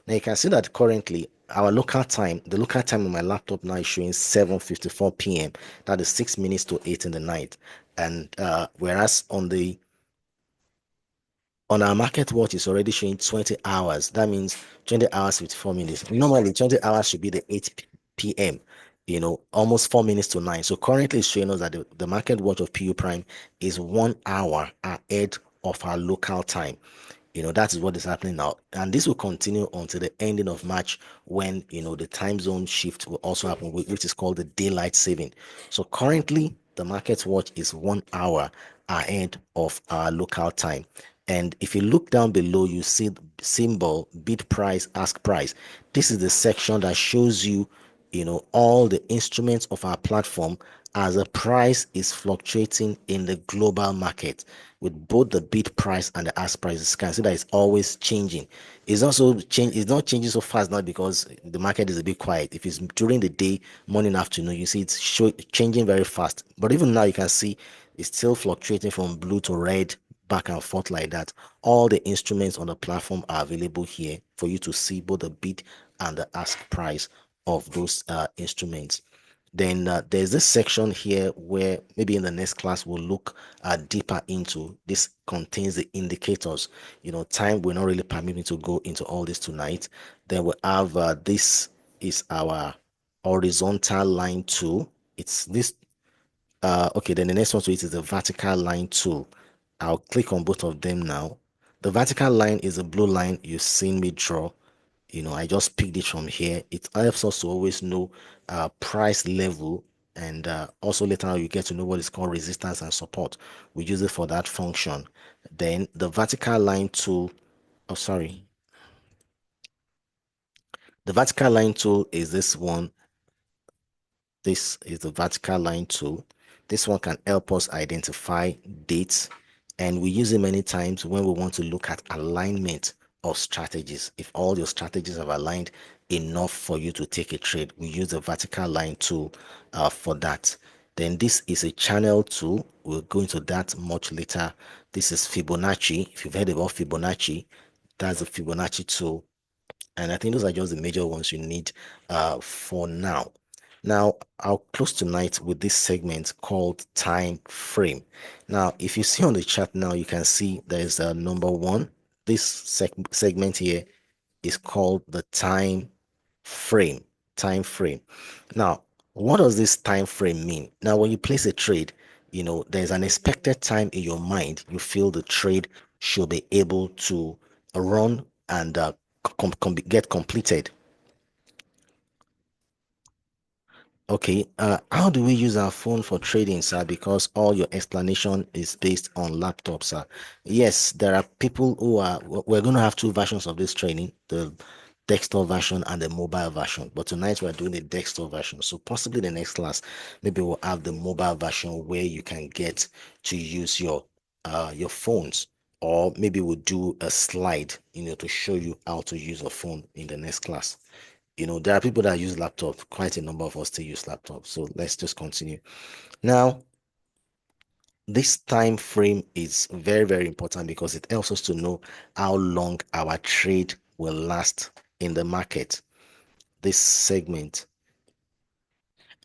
Now, you can see that currently our local time, the local time on my laptop now is showing 7:54 p.m. That is 6 minutes to 8 in the night. And whereas on our market watch is already showing 20 hours. That means 20 hours 54 minutes. Normally 20 hours should be the 8 p.m. Almost 4 minutes to 9. So currently it's showing us that the market watch of PU Prime is 1 hour ahead of our local time. That is what is happening now, and this will continue until the ending of March when the time zone shift will also happen, which is called the daylight saving. So currently the market watch is 1 hour ahead of our local time. And if you look down below, you see the symbol bid price, ask price. This is the section that shows you all the instruments of our platform as the price is fluctuating in the global market with both the bid price and the ask price. You can see that it's always changing. It's not changing so fast now because the market is a bit quiet. If it's during the day, morning, afternoon, you see it's changing very fast. But even now you can see it's still fluctuating from blue to red, back and forth like that. All the instruments on the platform are available here for you to see both the bid and the ask price of those instruments. Then there's this section here where maybe in the next class we'll look deeper into. This contains the indicators. Time will not really permit me to go into all this tonight. Then we have this is our horizontal line tool. It's this okay, then the next one to it is the vertical line tool. I'll click on both of them now. The vertical line is a blue line you've seen me draw. I just picked it from here. It helps us to always know price level, and also later on you get to know what is called resistance and support. We use it for that function. Then the vertical line tool, oh sorry, the vertical line tool is this one. This is the vertical line tool. This one can help us identify dates. And we use it many times when we want to look at alignment of strategies. If all your strategies have aligned enough for you to take a trade, we use the vertical line tool for that. Then this is a channel tool. We'll go into that much later. This is Fibonacci. If you've heard about Fibonacci, that's a Fibonacci tool. And I think those are just the major ones you need for now. Now, I'll close tonight with this segment called time frame. Now, if you see on the chart now, you can see there's a number one. This segment here is called the time frame. Time frame. Now, what does this time frame mean? Now, when you place a trade, there's an expected time in your mind. You feel the trade should be able to run and get completed. Okay, how do we use our phone for trading, sir? Because all your explanation is based on laptops, sir. Yes, there are people who we're going to have two versions of this training, the desktop version and the mobile version. But tonight we're doing the desktop version. So possibly the next class, maybe we'll have the mobile version where you can get to use your phones. Or maybe we'll do a slide, to show you how to use a phone in the next class. There are people that use laptops. Quite a number of us still use laptops. So let's just continue. Now, this time frame is very, very important because it helps us to know how long our trade will last in the market. This segment.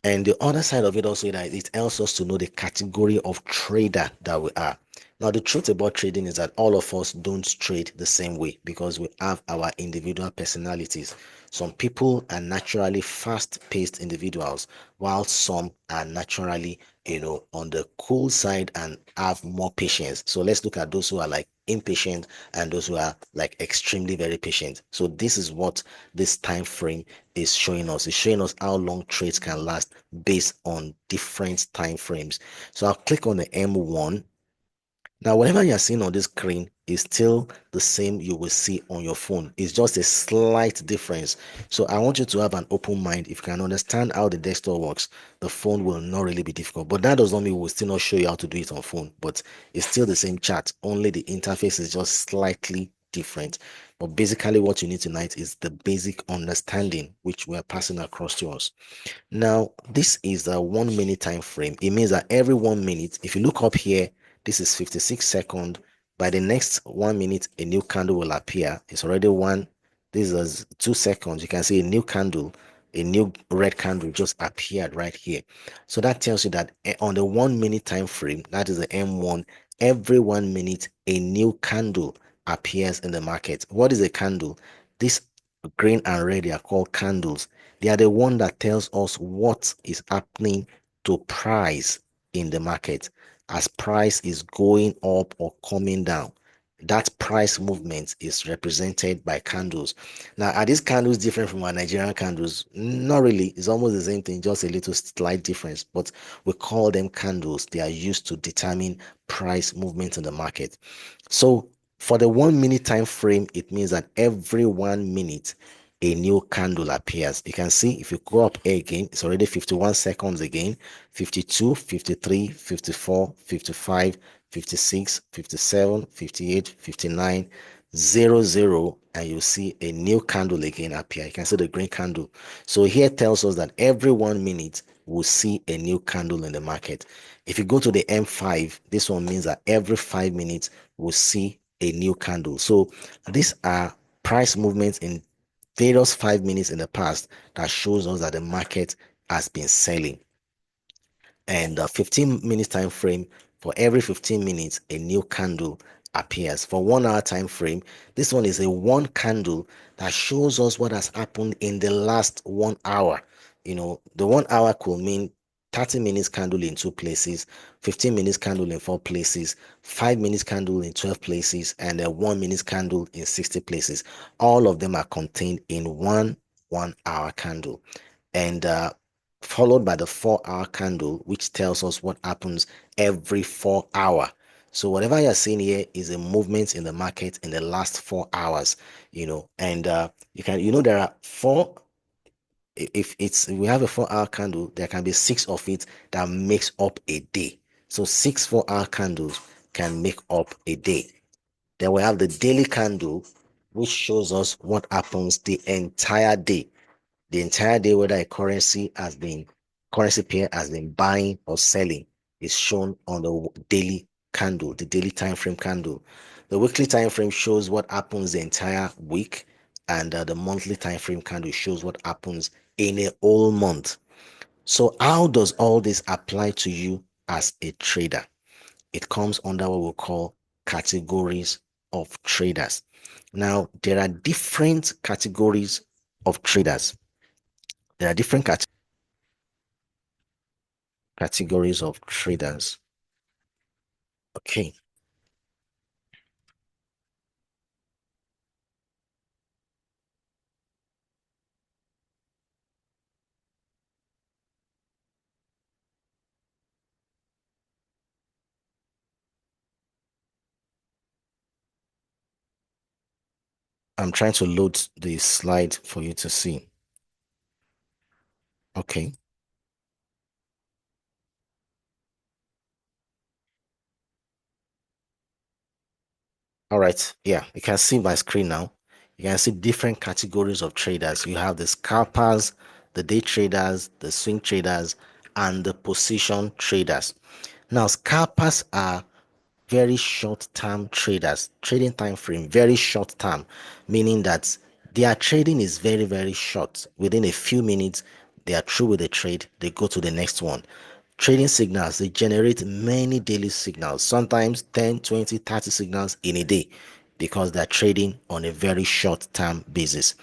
And the other side of it also that it helps us to know the category of trader that we are. Now, the truth about trading is that all of us don't trade the same way because we have our individual personalities. Some people are naturally fast-paced individuals, while some are naturally, on the cool side and have more patience. So let's look at those who are like impatient and those who are like extremely very patient. So this is what this time frame is showing us. It's showing us how long trades can last based on different time frames. So I'll click on the M1. Now, whatever you're seeing on this screen is still the same you will see on your phone. It's just a slight difference. So I want you to have an open mind. If you can understand how the desktop works, the phone will not really be difficult. But that does not mean we'll still not show you how to do it on phone. But it's still the same chart. Only the interface is just slightly different. But basically what you need tonight is the basic understanding which we're passing across to us. Now, this is a 1 minute time frame. It means that every 1 minute, if you look up here, this is 56 seconds. By the next 1 minute, a new candle will appear. It's already one. This is 2 seconds. You can see a new candle, a new red candle just appeared right here. So that tells you that on the 1 minute time frame, that is the M1, every 1 minute, a new candle appears in the market. What is a candle? This green and red are called candles. They are the one that tells us what is happening to price in the market as price is going up or coming down. That price movement is represented by candles. Now, are these candles different from our Nigerian candles? Not really. It's almost the same thing, just a little slight difference. But we call them candles. They are used to determine price movement in the market. So for the 1 minute time frame, it means that every 1 minute a new candle appears. You can see if you go up again, it's already 51 seconds again, 52, 53, 54, 55, 56, 57, 58, 59, 00, and you see a new candle again appear. You can see the green candle. So here tells us that every 1 minute we'll see a new candle in the market. If you go to the M5, this one means that every 5 minutes we'll see a new candle. So these are price movements in various 5 minutes in the past that shows us that the market has been selling. And the 15 minutes time frame, for every 15 minutes a new candle appears. For 1 hour time frame, this one is a one candle that shows us what has happened in the last 1 hour. The 1 hour could mean 30 minutes candle in two places, 15 minutes candle in four places, 5 minutes candle in 12 places, and a 1 minute candle in 60 places. All of them are contained in one hour candle. And followed by the 4 hour candle, which tells us what happens every 4 hour. So whatever you're seeing here is a movement in the market in the last 4 hours, and there are four. If we have a 4 hour candle, there can be six of it that makes up a day. So six 4 hour candles can make up a day. Then we have the daily candle, which shows us what happens the entire day. The entire day, whether a currency pair has been buying or selling, is shown on the daily candle, the daily time frame candle. The weekly time frame shows what happens the entire week, and the monthly time frame candle shows what happens in a whole month. So, how does all this apply to you as a trader? It comes under what we call categories of traders. Now, there are different categories of traders. There are different categories of traders. Okay, I'm trying to load the slide for you to see. Okay, all right. Yeah, you can see my screen now. You can see different categories of traders. You have the scalpers, the day traders, the swing traders, and the position traders. Now, scalpers are very short term traders. Trading time frame very short term, meaning that their trading is very short. Within a few minutes they are through with the trade, they go to the next one. Trading signals, they generate many daily signals, sometimes 10, 20, 30 signals in a day, because they're trading on a very short term basis.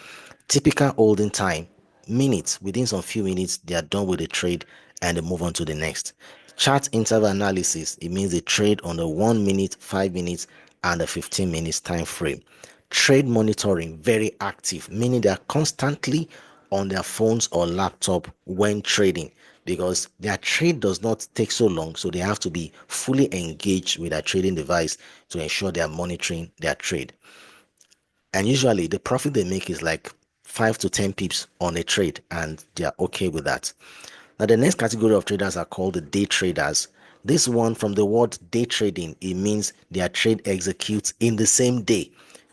Typical holding time, minutes. Within some few minutes they are done with the trade and they move on to the next. Chart interval analysis, it means they trade on the 1 minute, 5 minutes, and the 15 minutes time frame. Trade monitoring, very active, meaning they are constantly on their phones or laptop when trading, because their trade does not take so long, so they have to be fully engaged with their trading device to ensure they are monitoring their trade. And usually the profit they make is like 5 to 10 pips on a trade, and they are okay with that. Now, the next category of traders are called the day traders. This one, from the word day trading, it means their trade executes in the same day.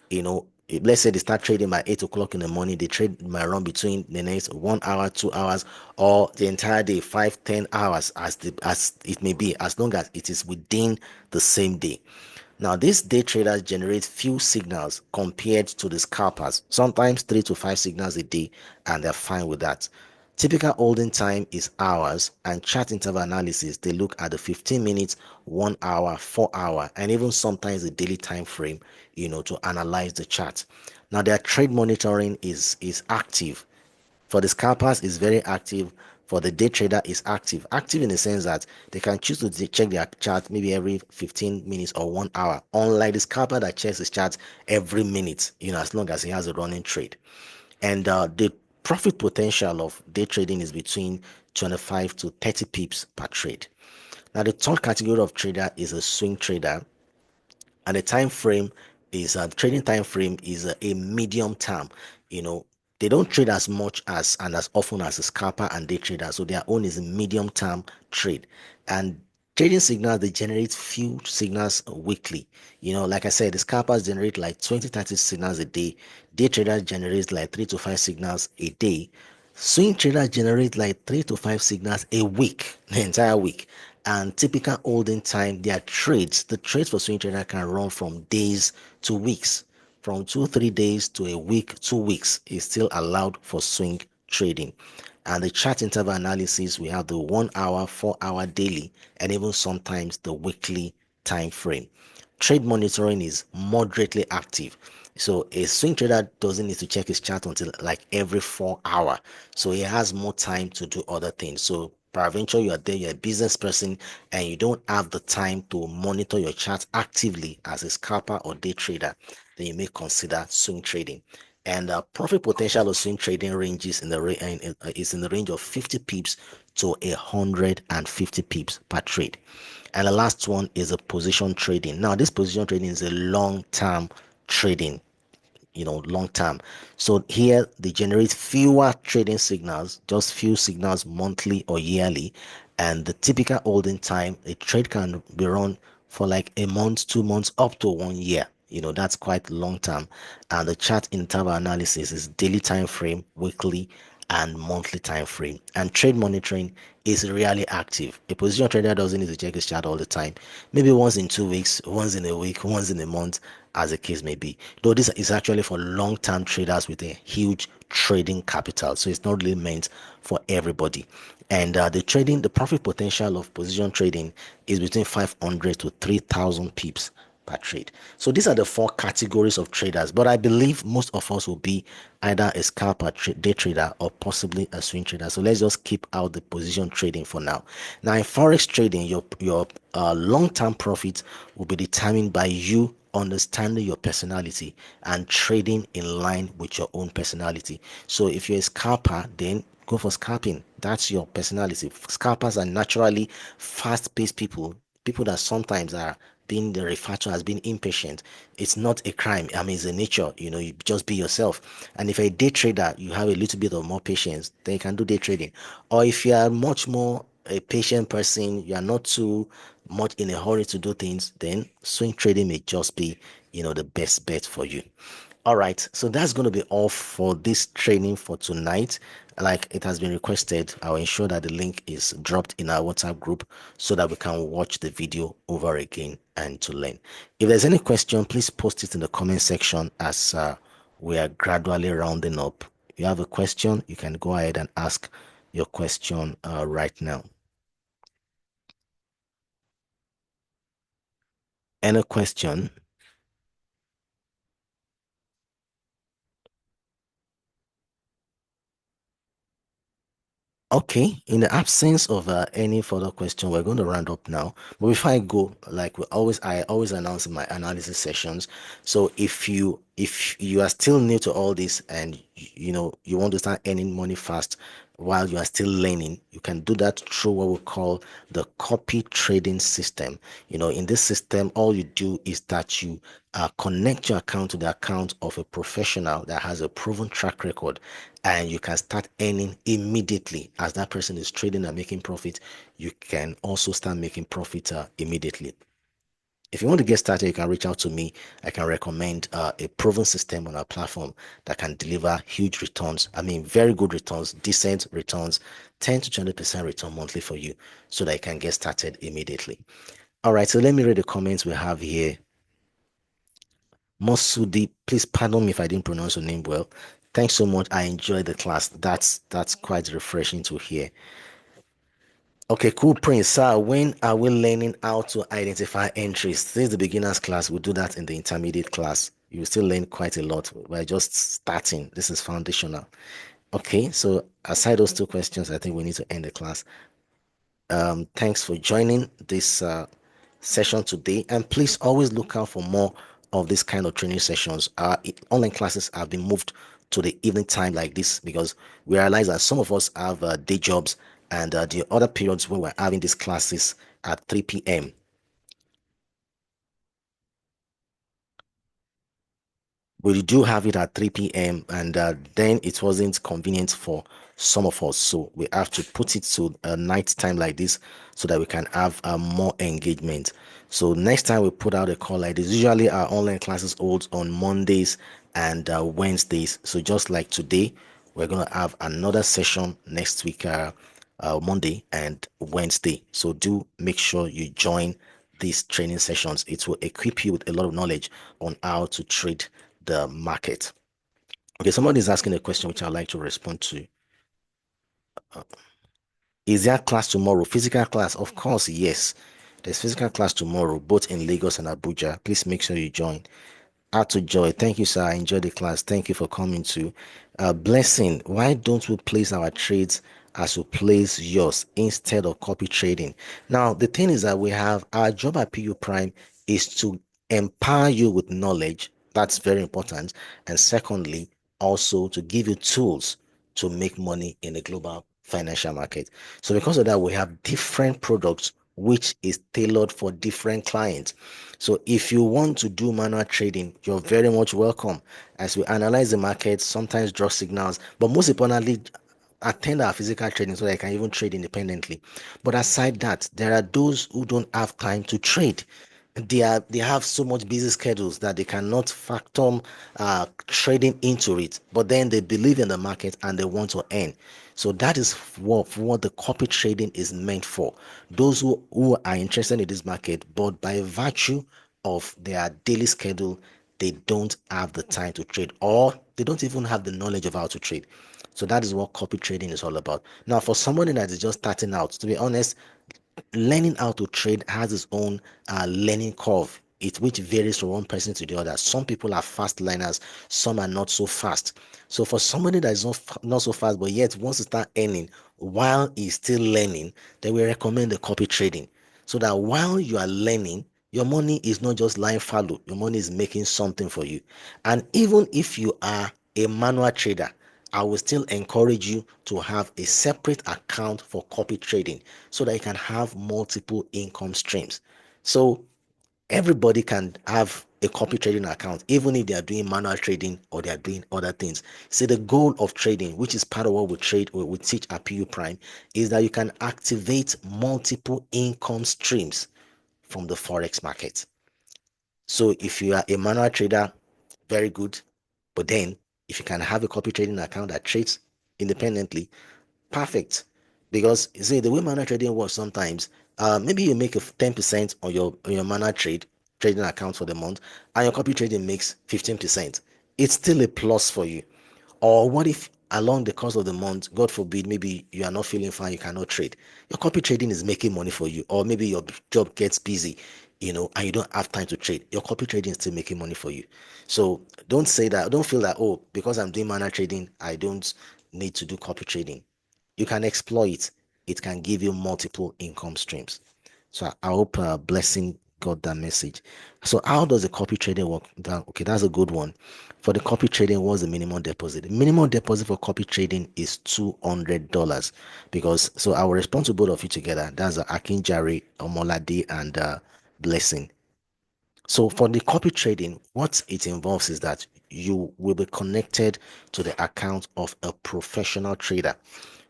Let's say they start trading by 8 o'clock in the morning, they trade might run between the next 1 hour, 2 hours, or the entire day, 5, 10 hours, as it may be, as long as it is within the same day. Now, these day traders generate few signals compared to the scalpers, sometimes 3 to 5 signals a day, and they're fine with that. Typical holding time is hours, and chart interval analysis, they look at the 15 minutes, 1 hour, 4 hour, and even sometimes the daily time frame, to analyze the chart. Now, their trade monitoring is active. For the scalpers, is very active. For the day trader, is active. Active in the sense that they can choose to check their chart maybe every 15 minutes or 1 hour, unlike the scalper that checks his chart every minute, as long as he has a running trade. And the profit potential of day trading is between 25 to 30 pips per trade. Now, the third category of trader is a swing trader, and the time frame is trading time frame is a medium term. you know they don't trade as much as and as often as a scalper and day trader, so their own is a medium term trade. And trading signals, they generate few signals weekly. Like I said, the scalpers generate like 20, 30 signals a day. Day traders generate like 3 to 5 signals a day. Swing traders generate like 3 to 5 signals a week, the entire week. And typical holding time, their trades, the trades for swing trader can run from days to weeks. From 2, 3 days to a week, 2 weeks is still allowed for swing trading. And the chart interval analysis, we have the 1 hour, 4 hour daily, and even sometimes the weekly time frame. Trade monitoring is moderately active. So a swing trader doesn't need to check his chart until like every 4 hour. So he has more time to do other things. So peradventure you are there, you're a business person, and you don't have the time to monitor your chart actively as a scalper or day trader, then you may consider swing trading. And profit potential of swing trading ranges is in the range of 50 pips to 150 pips per trade. And the last one is a position trading. Now, this position trading is a long-term trading, long term. So here they generate fewer trading signals, just few signals monthly or yearly. And the typical holding time, a trade can be run for like a month, 2 months, up to 1 year. That's quite long term. And the chart interval analysis is daily time frame, weekly, and monthly time frame. And trade monitoring is really active. A position trader doesn't need to check his chart all the time. Maybe once in 2 weeks, once in a week, once in a month, as the case may be. Though this is actually for long-term traders with a huge trading capital, so it's not really meant for everybody. And the profit potential of position trading is between 500 to 3,000 pips per trade. So these are the four categories of traders, but I believe most of us will be either a scalper, day trader, or possibly a swing trader. So let's just keep out the position trading for now. Now in forex trading, your long-term profit will be determined by you understanding your personality and trading in line with your own personality. So if you're a scalper, then go for scalping. That's your personality. Scalpers are naturally fast-paced people that sometimes are being referred to as being impatient. It's not a crime. I mean, it's a nature. You just be yourself. And if you're a day trader, you have a little bit of more patience, then you can do day trading. Or if you are much more a patient person, you are not too much in a hurry to do things, then swing trading may just be, the best bet for you. All right, so that's going to be all for this training for tonight. Like it has been requested, I'll ensure that the link is dropped in our WhatsApp group so that we can watch the video over again and to learn. If there's any question, please post it in the comment section as we are gradually rounding up. If you have a question, you can go ahead and ask your question right now. Any question? Okay, in the absence of any further question, we're going to round up now. But before I go, like I always announce in my analysis sessions. So if you are still new to all this and you want to start earning money fast while you are still learning, you can do that through what we call the copy trading system. In this system, all you do is that you connect your account to the account of a professional that has a proven track record, and you can start earning immediately as that person is trading and making profit. You can also start making profit immediately. If you want to get started, you can reach out to me. I can recommend a proven system on our platform that can deliver huge returns. I mean, very good returns, decent returns, 10 to 20% return monthly for you so that you can get started immediately. All right, so let me read the comments we have here. Mosudi, please pardon me if I didn't pronounce your name well. Thanks so much. I enjoyed the class. That's quite refreshing to hear. Okay, cool, Prince. Sir, when are we learning how to identify entries? This is the beginners class. We'll do that in the intermediate class. You still learn quite a lot. We're just starting. This is foundational. Okay, so aside those two questions, I think we need to end the class. Thanks for joining this session today. And please always look out for more of this kind of training sessions. Our online classes have been moved to the evening time like this because we realize that some of us have day jobs, and the other periods when we're having these classes at 3 p.m. We do have it at 3 p.m. and then it wasn't convenient for some of us, so we have to put it to a night time like this so that we can have more engagement. So next time we put out a call like this, usually our online classes hold on Mondays and Wednesdays. So just like today, we're gonna have another session next week, Monday and Wednesday. So do make sure you join these training sessions. It will equip you with a lot of knowledge on how to trade the market. Okay, somebody is asking a question which I'd like to respond to. Is there class tomorrow? Physical class? Of course, yes. There's physical class tomorrow, both in Lagos and Abuja. Please make sure you join. Add to joy. Thank you, sir. I enjoyed the class. Thank you for coming to. Blessing. Why don't we place our trades as we place yours instead of copy trading? Now, the thing is that we have our job at PU Prime is to empower you with knowledge. That's very important. And secondly, also to give you tools to make money in the global financial market. So because of that, we have different products which is tailored for different clients. So if you want to do manual trading, you're very much welcome. As we analyze the market, sometimes draw signals, but most importantly, attend our physical trading so that I can even trade independently. But aside that, there are those who don't have time to trade. they have so much busy schedules that they cannot factor trading into it, but then they believe in the market and they want to earn. So that is what the copy trading is meant for. Those who are interested in this market, but by virtue of their daily schedule, they don't have the time to trade, or they don't even have the knowledge of how to trade. So that is what copy trading is all about. Now, for somebody that is just starting out, to be honest, learning how to trade has its own learning curve, it which varies from one person to the other. Some people are fast learners, some are not so fast. So for somebody that is not so fast but yet wants to start earning while he's still learning, then we recommend the copy trading, so that while you are learning, your money is not just lying fallow, your money is making something for you. And even if you are a manual trader, I will still encourage you to have a separate account for copy trading, so that you can have multiple income streams. So everybody can have a copy trading account, even if they are doing manual trading or they are doing other things. See, the goal of trading, which is part of what we trade or we teach at PU Prime, is that you can activate multiple income streams from the forex market. So if you are a manual trader, very good. But then if you can have a copy trading account that trades independently, perfect. Because you see, the way manual trading works sometimes, maybe you make a 10% on your manual trading account for the month, and your copy trading makes 15%. It's still a plus for you. Or what if along the course of the month, God forbid, maybe you are not feeling fine, you cannot trade. Your copy trading is making money for you, or maybe your job gets busy, and you don't have time to trade. Your copy trading is still making money for you. So don't say that, don't feel that, oh, because I'm doing manual trading, I don't need to do copy trading. You can exploit it can give you multiple income streams. So I hope blessing got that message. So how does the copy trading work? Okay, that's a good one. For the copy trading, what's the minimum deposit? The minimum deposit for copy trading is $200, because so I will respond to both of you together. That's Akinjari, Omolade, and Blessing. So for the copy trading, what it involves is that you will be connected to the account of a professional trader.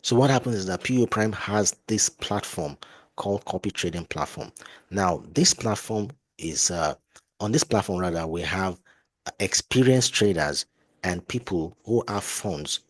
So what happens is that PO Prime has this platform called Copy Trading Platform. Now, this platform is on this platform rather we have experienced traders and people who have funds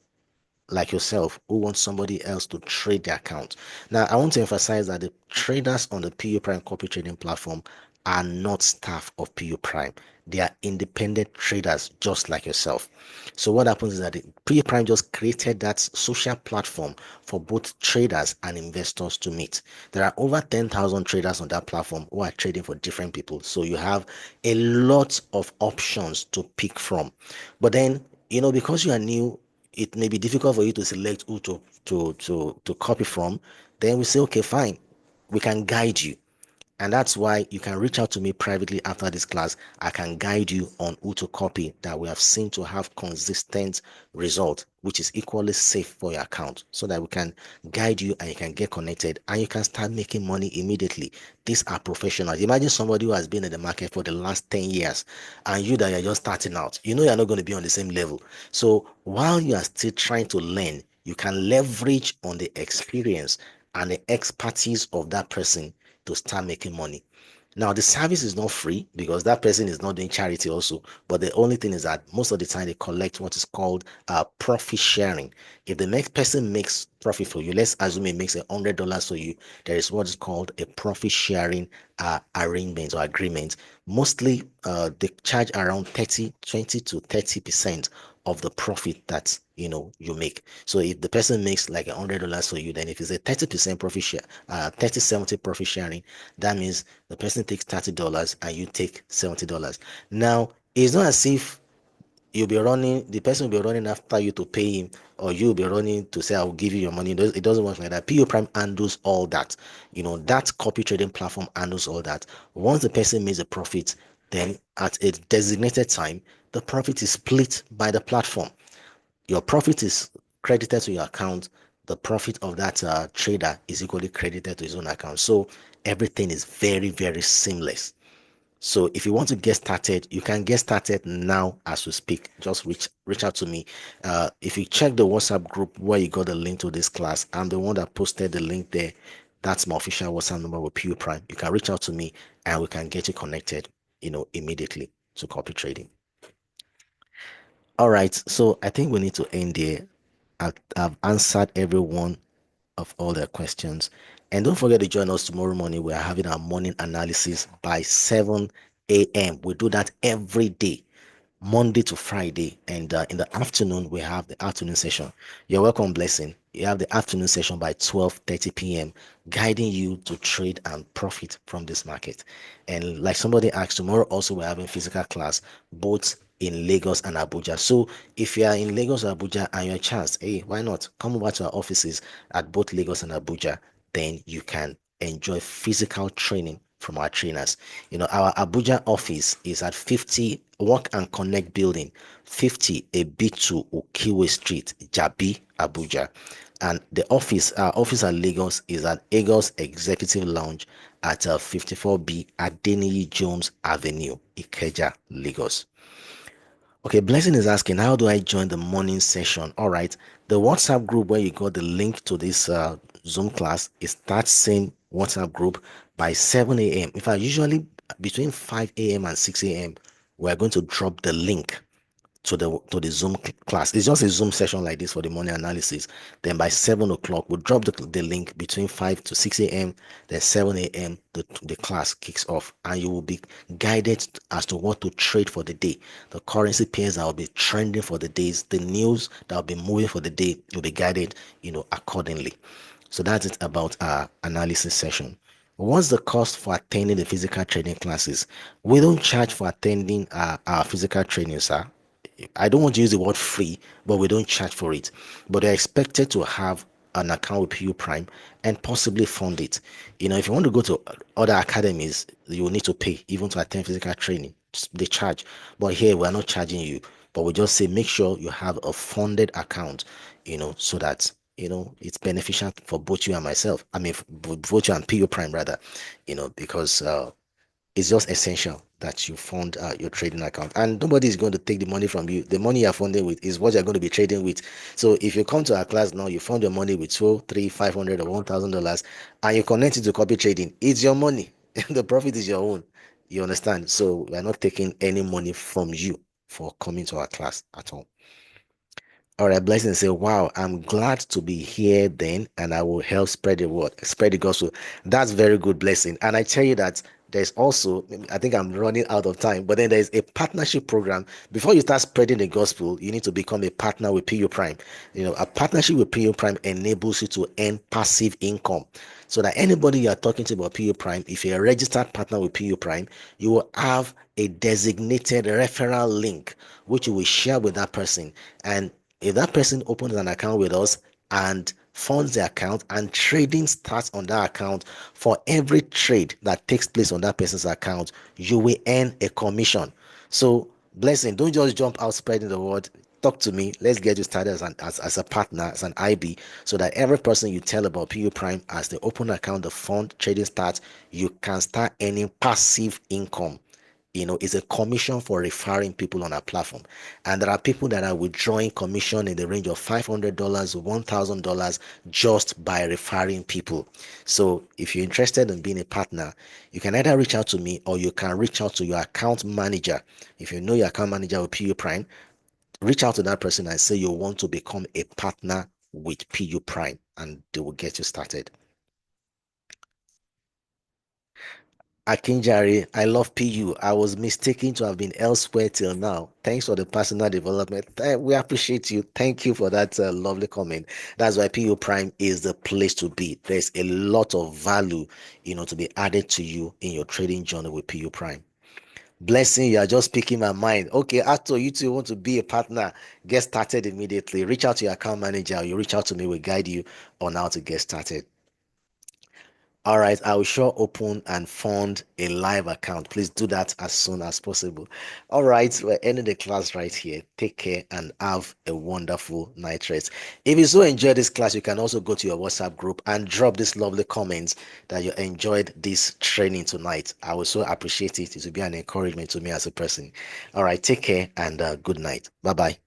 like yourself who want somebody else to trade their account. Now, I want to emphasize that the traders on the PU Prime copy trading platform are not staff of PU Prime. They are independent traders just like yourself. So what happens is that the PU Prime just created that social platform for both traders and investors to meet. There are over 10,000 traders on that platform who are trading for different people. So you have a lot of options to pick from. But then, because you are new, it may be difficult for you to select who to copy from. Then we say, okay, fine, we can guide you. And that's why you can reach out to me privately after this class. I can guide you on who to copy that we have seen to have consistent result, which is equally safe for your account, so that we can guide you and you can get connected and you can start making money immediately. These are professionals. Imagine somebody who has been in the market for the last 10 years and you that you're just starting out. You're not going to be on the same level. So while you are still trying to learn, you can leverage on the experience and the expertise of that person to start making money. Now, the service is not free because that person is not doing charity also. But the only thing is that most of the time they collect what is called profit sharing. If the next person makes profit for you, let's assume it makes $100 for you, there is what is called a profit sharing arrangement or agreement. Mostly they charge around 20 to 30% of the profit that you make. So if the person makes like $100 for you, then if it's a 30% profit share, 30-70 profit sharing, that means the person takes $30 and you take $70. Now it's not as if the person will be running after you to pay him, or you'll be running to say, I'll give you your money. It doesn't work like that. PO Prime handles all that. That copy trading platform handles all that. Once the person makes a profit, then at a designated time, the profit is split by the platform. Your profit is credited to your account. The profit of that trader is equally credited to his own account. So everything is very, very seamless. So if you want to get started, you can get started now as we speak. Just reach out to me. If you check the WhatsApp group where you got the link to this class, I'm the one that posted the link there. That's my official WhatsApp number with Pure Prime. You can reach out to me and we can get you connected, immediately to copy trading. All right, so I think we need to end there. I've answered every one of all their questions. And don't forget to join us tomorrow morning. We are having our morning analysis by 7 a.m. We do that every day. Monday to Friday, and in the afternoon we have the afternoon session. You're welcome, blessing. You have the afternoon session by 12:30 p.m., guiding you to trade and profit from this market. And like somebody asked, tomorrow also we're having physical class both in Lagos and Abuja. So if you are in Lagos or Abuja and you're a chance, hey, why not come over to our offices at both Lagos and Abuja? Then you can enjoy physical training from our trainers. Our Abuja office is at 50 Work and Connect building, 50 AB2 Okiwe Street, Jabi, Abuja. And our office at Lagos is at Agos Executive Lounge at 54B Adeniyi Jones Avenue, Ikeja, Lagos. Okay, Blessing is asking, how do I join the morning session? All right, the WhatsApp group where you got the link to this Zoom class is that same WhatsApp group by 7 a.m. In fact, usually between 5 a.m. and 6 a.m., we're going to drop the link to the Zoom class. It's just a Zoom session like this for the morning analysis. Then by 7 o'clock, we'll drop the link between 5 to 6 a.m. Then 7 a.m. The class kicks off, and you will be guided as to what to trade for the day. The currency pairs that will be trending for the days, the news that will be moving for the day, you'll be guided, accordingly. So that's it about our analysis session. What's the cost for attending the physical training classes? We don't charge for attending our physical training, sir. I don't want to use the word free, but we don't charge for it. But they're expected to have an account with PU Prime and possibly fund it. If you want to go to other academies, you will need to pay even to attend physical training. They charge. But here we're not charging you. But we just say make sure you have a funded account, so that it's beneficial for both you and myself. I mean, both you and PU Prime rather, because it's just essential that you fund your trading account, and nobody is going to take the money from you. The money you're funding with is what you're going to be trading with. So if you come to our class now, you fund your money with 2, 3, 500 or $1,000, and you connect it to copy trading, it's your money. The profit is your own. You understand? So we're not taking any money from you for coming to our class at all. All right, blessing say, wow, I'm glad to be here then, and I will help spread the word, spread the gospel. That's very good, blessing. And I tell you that there's also, I think I'm running out of time, but then there's a partnership program. Before you start spreading the gospel, you need to become a partner with PU Prime. A partnership with PU Prime enables you to earn passive income. So that anybody you're talking to about PU Prime, if you're a registered partner with PU Prime, you will have a designated referral link, which you will share with that person. And if that person opens an account with us and funds the account and trading starts on that account, for every trade that takes place on that person's account, you will earn a commission. So, blessing, don't just jump out spreading the word. Talk to me. Let's get you started as a partner, as an IB, so that every person you tell about PU Prime, as they open an account, the fund trading starts, you can start earning passive income. It's a commission for referring people on our platform. And there are people that are withdrawing commission in the range of $500, $1,000 just by referring people. So if you're interested in being a partner, you can either reach out to me or you can reach out to your account manager. If you know your account manager with PU Prime, reach out to that person and say you want to become a partner with PU Prime, and they will get you started. Akinjari, I love PU. I was mistaken to have been elsewhere till now. Thanks for the personal development. We appreciate you. Thank you for that lovely comment. That's why PU Prime is the place to be. There's a lot of value, to be added to you in your trading journey with PU Prime. Blessing, you are just speaking my mind. Okay, after you two want to be a partner, get started immediately. Reach out to your account manager. You reach out to me, we guide you on how to get started. All right, I will sure open and fund a live account. Please do that as soon as possible. All right, we're ending the class right here. Take care and have a wonderful night rest. If you so enjoyed this class, you can also go to your WhatsApp group and drop these lovely comments that you enjoyed this training tonight. I will so appreciate it. It will be an encouragement to me as a person. All right, take care and good night. Bye bye.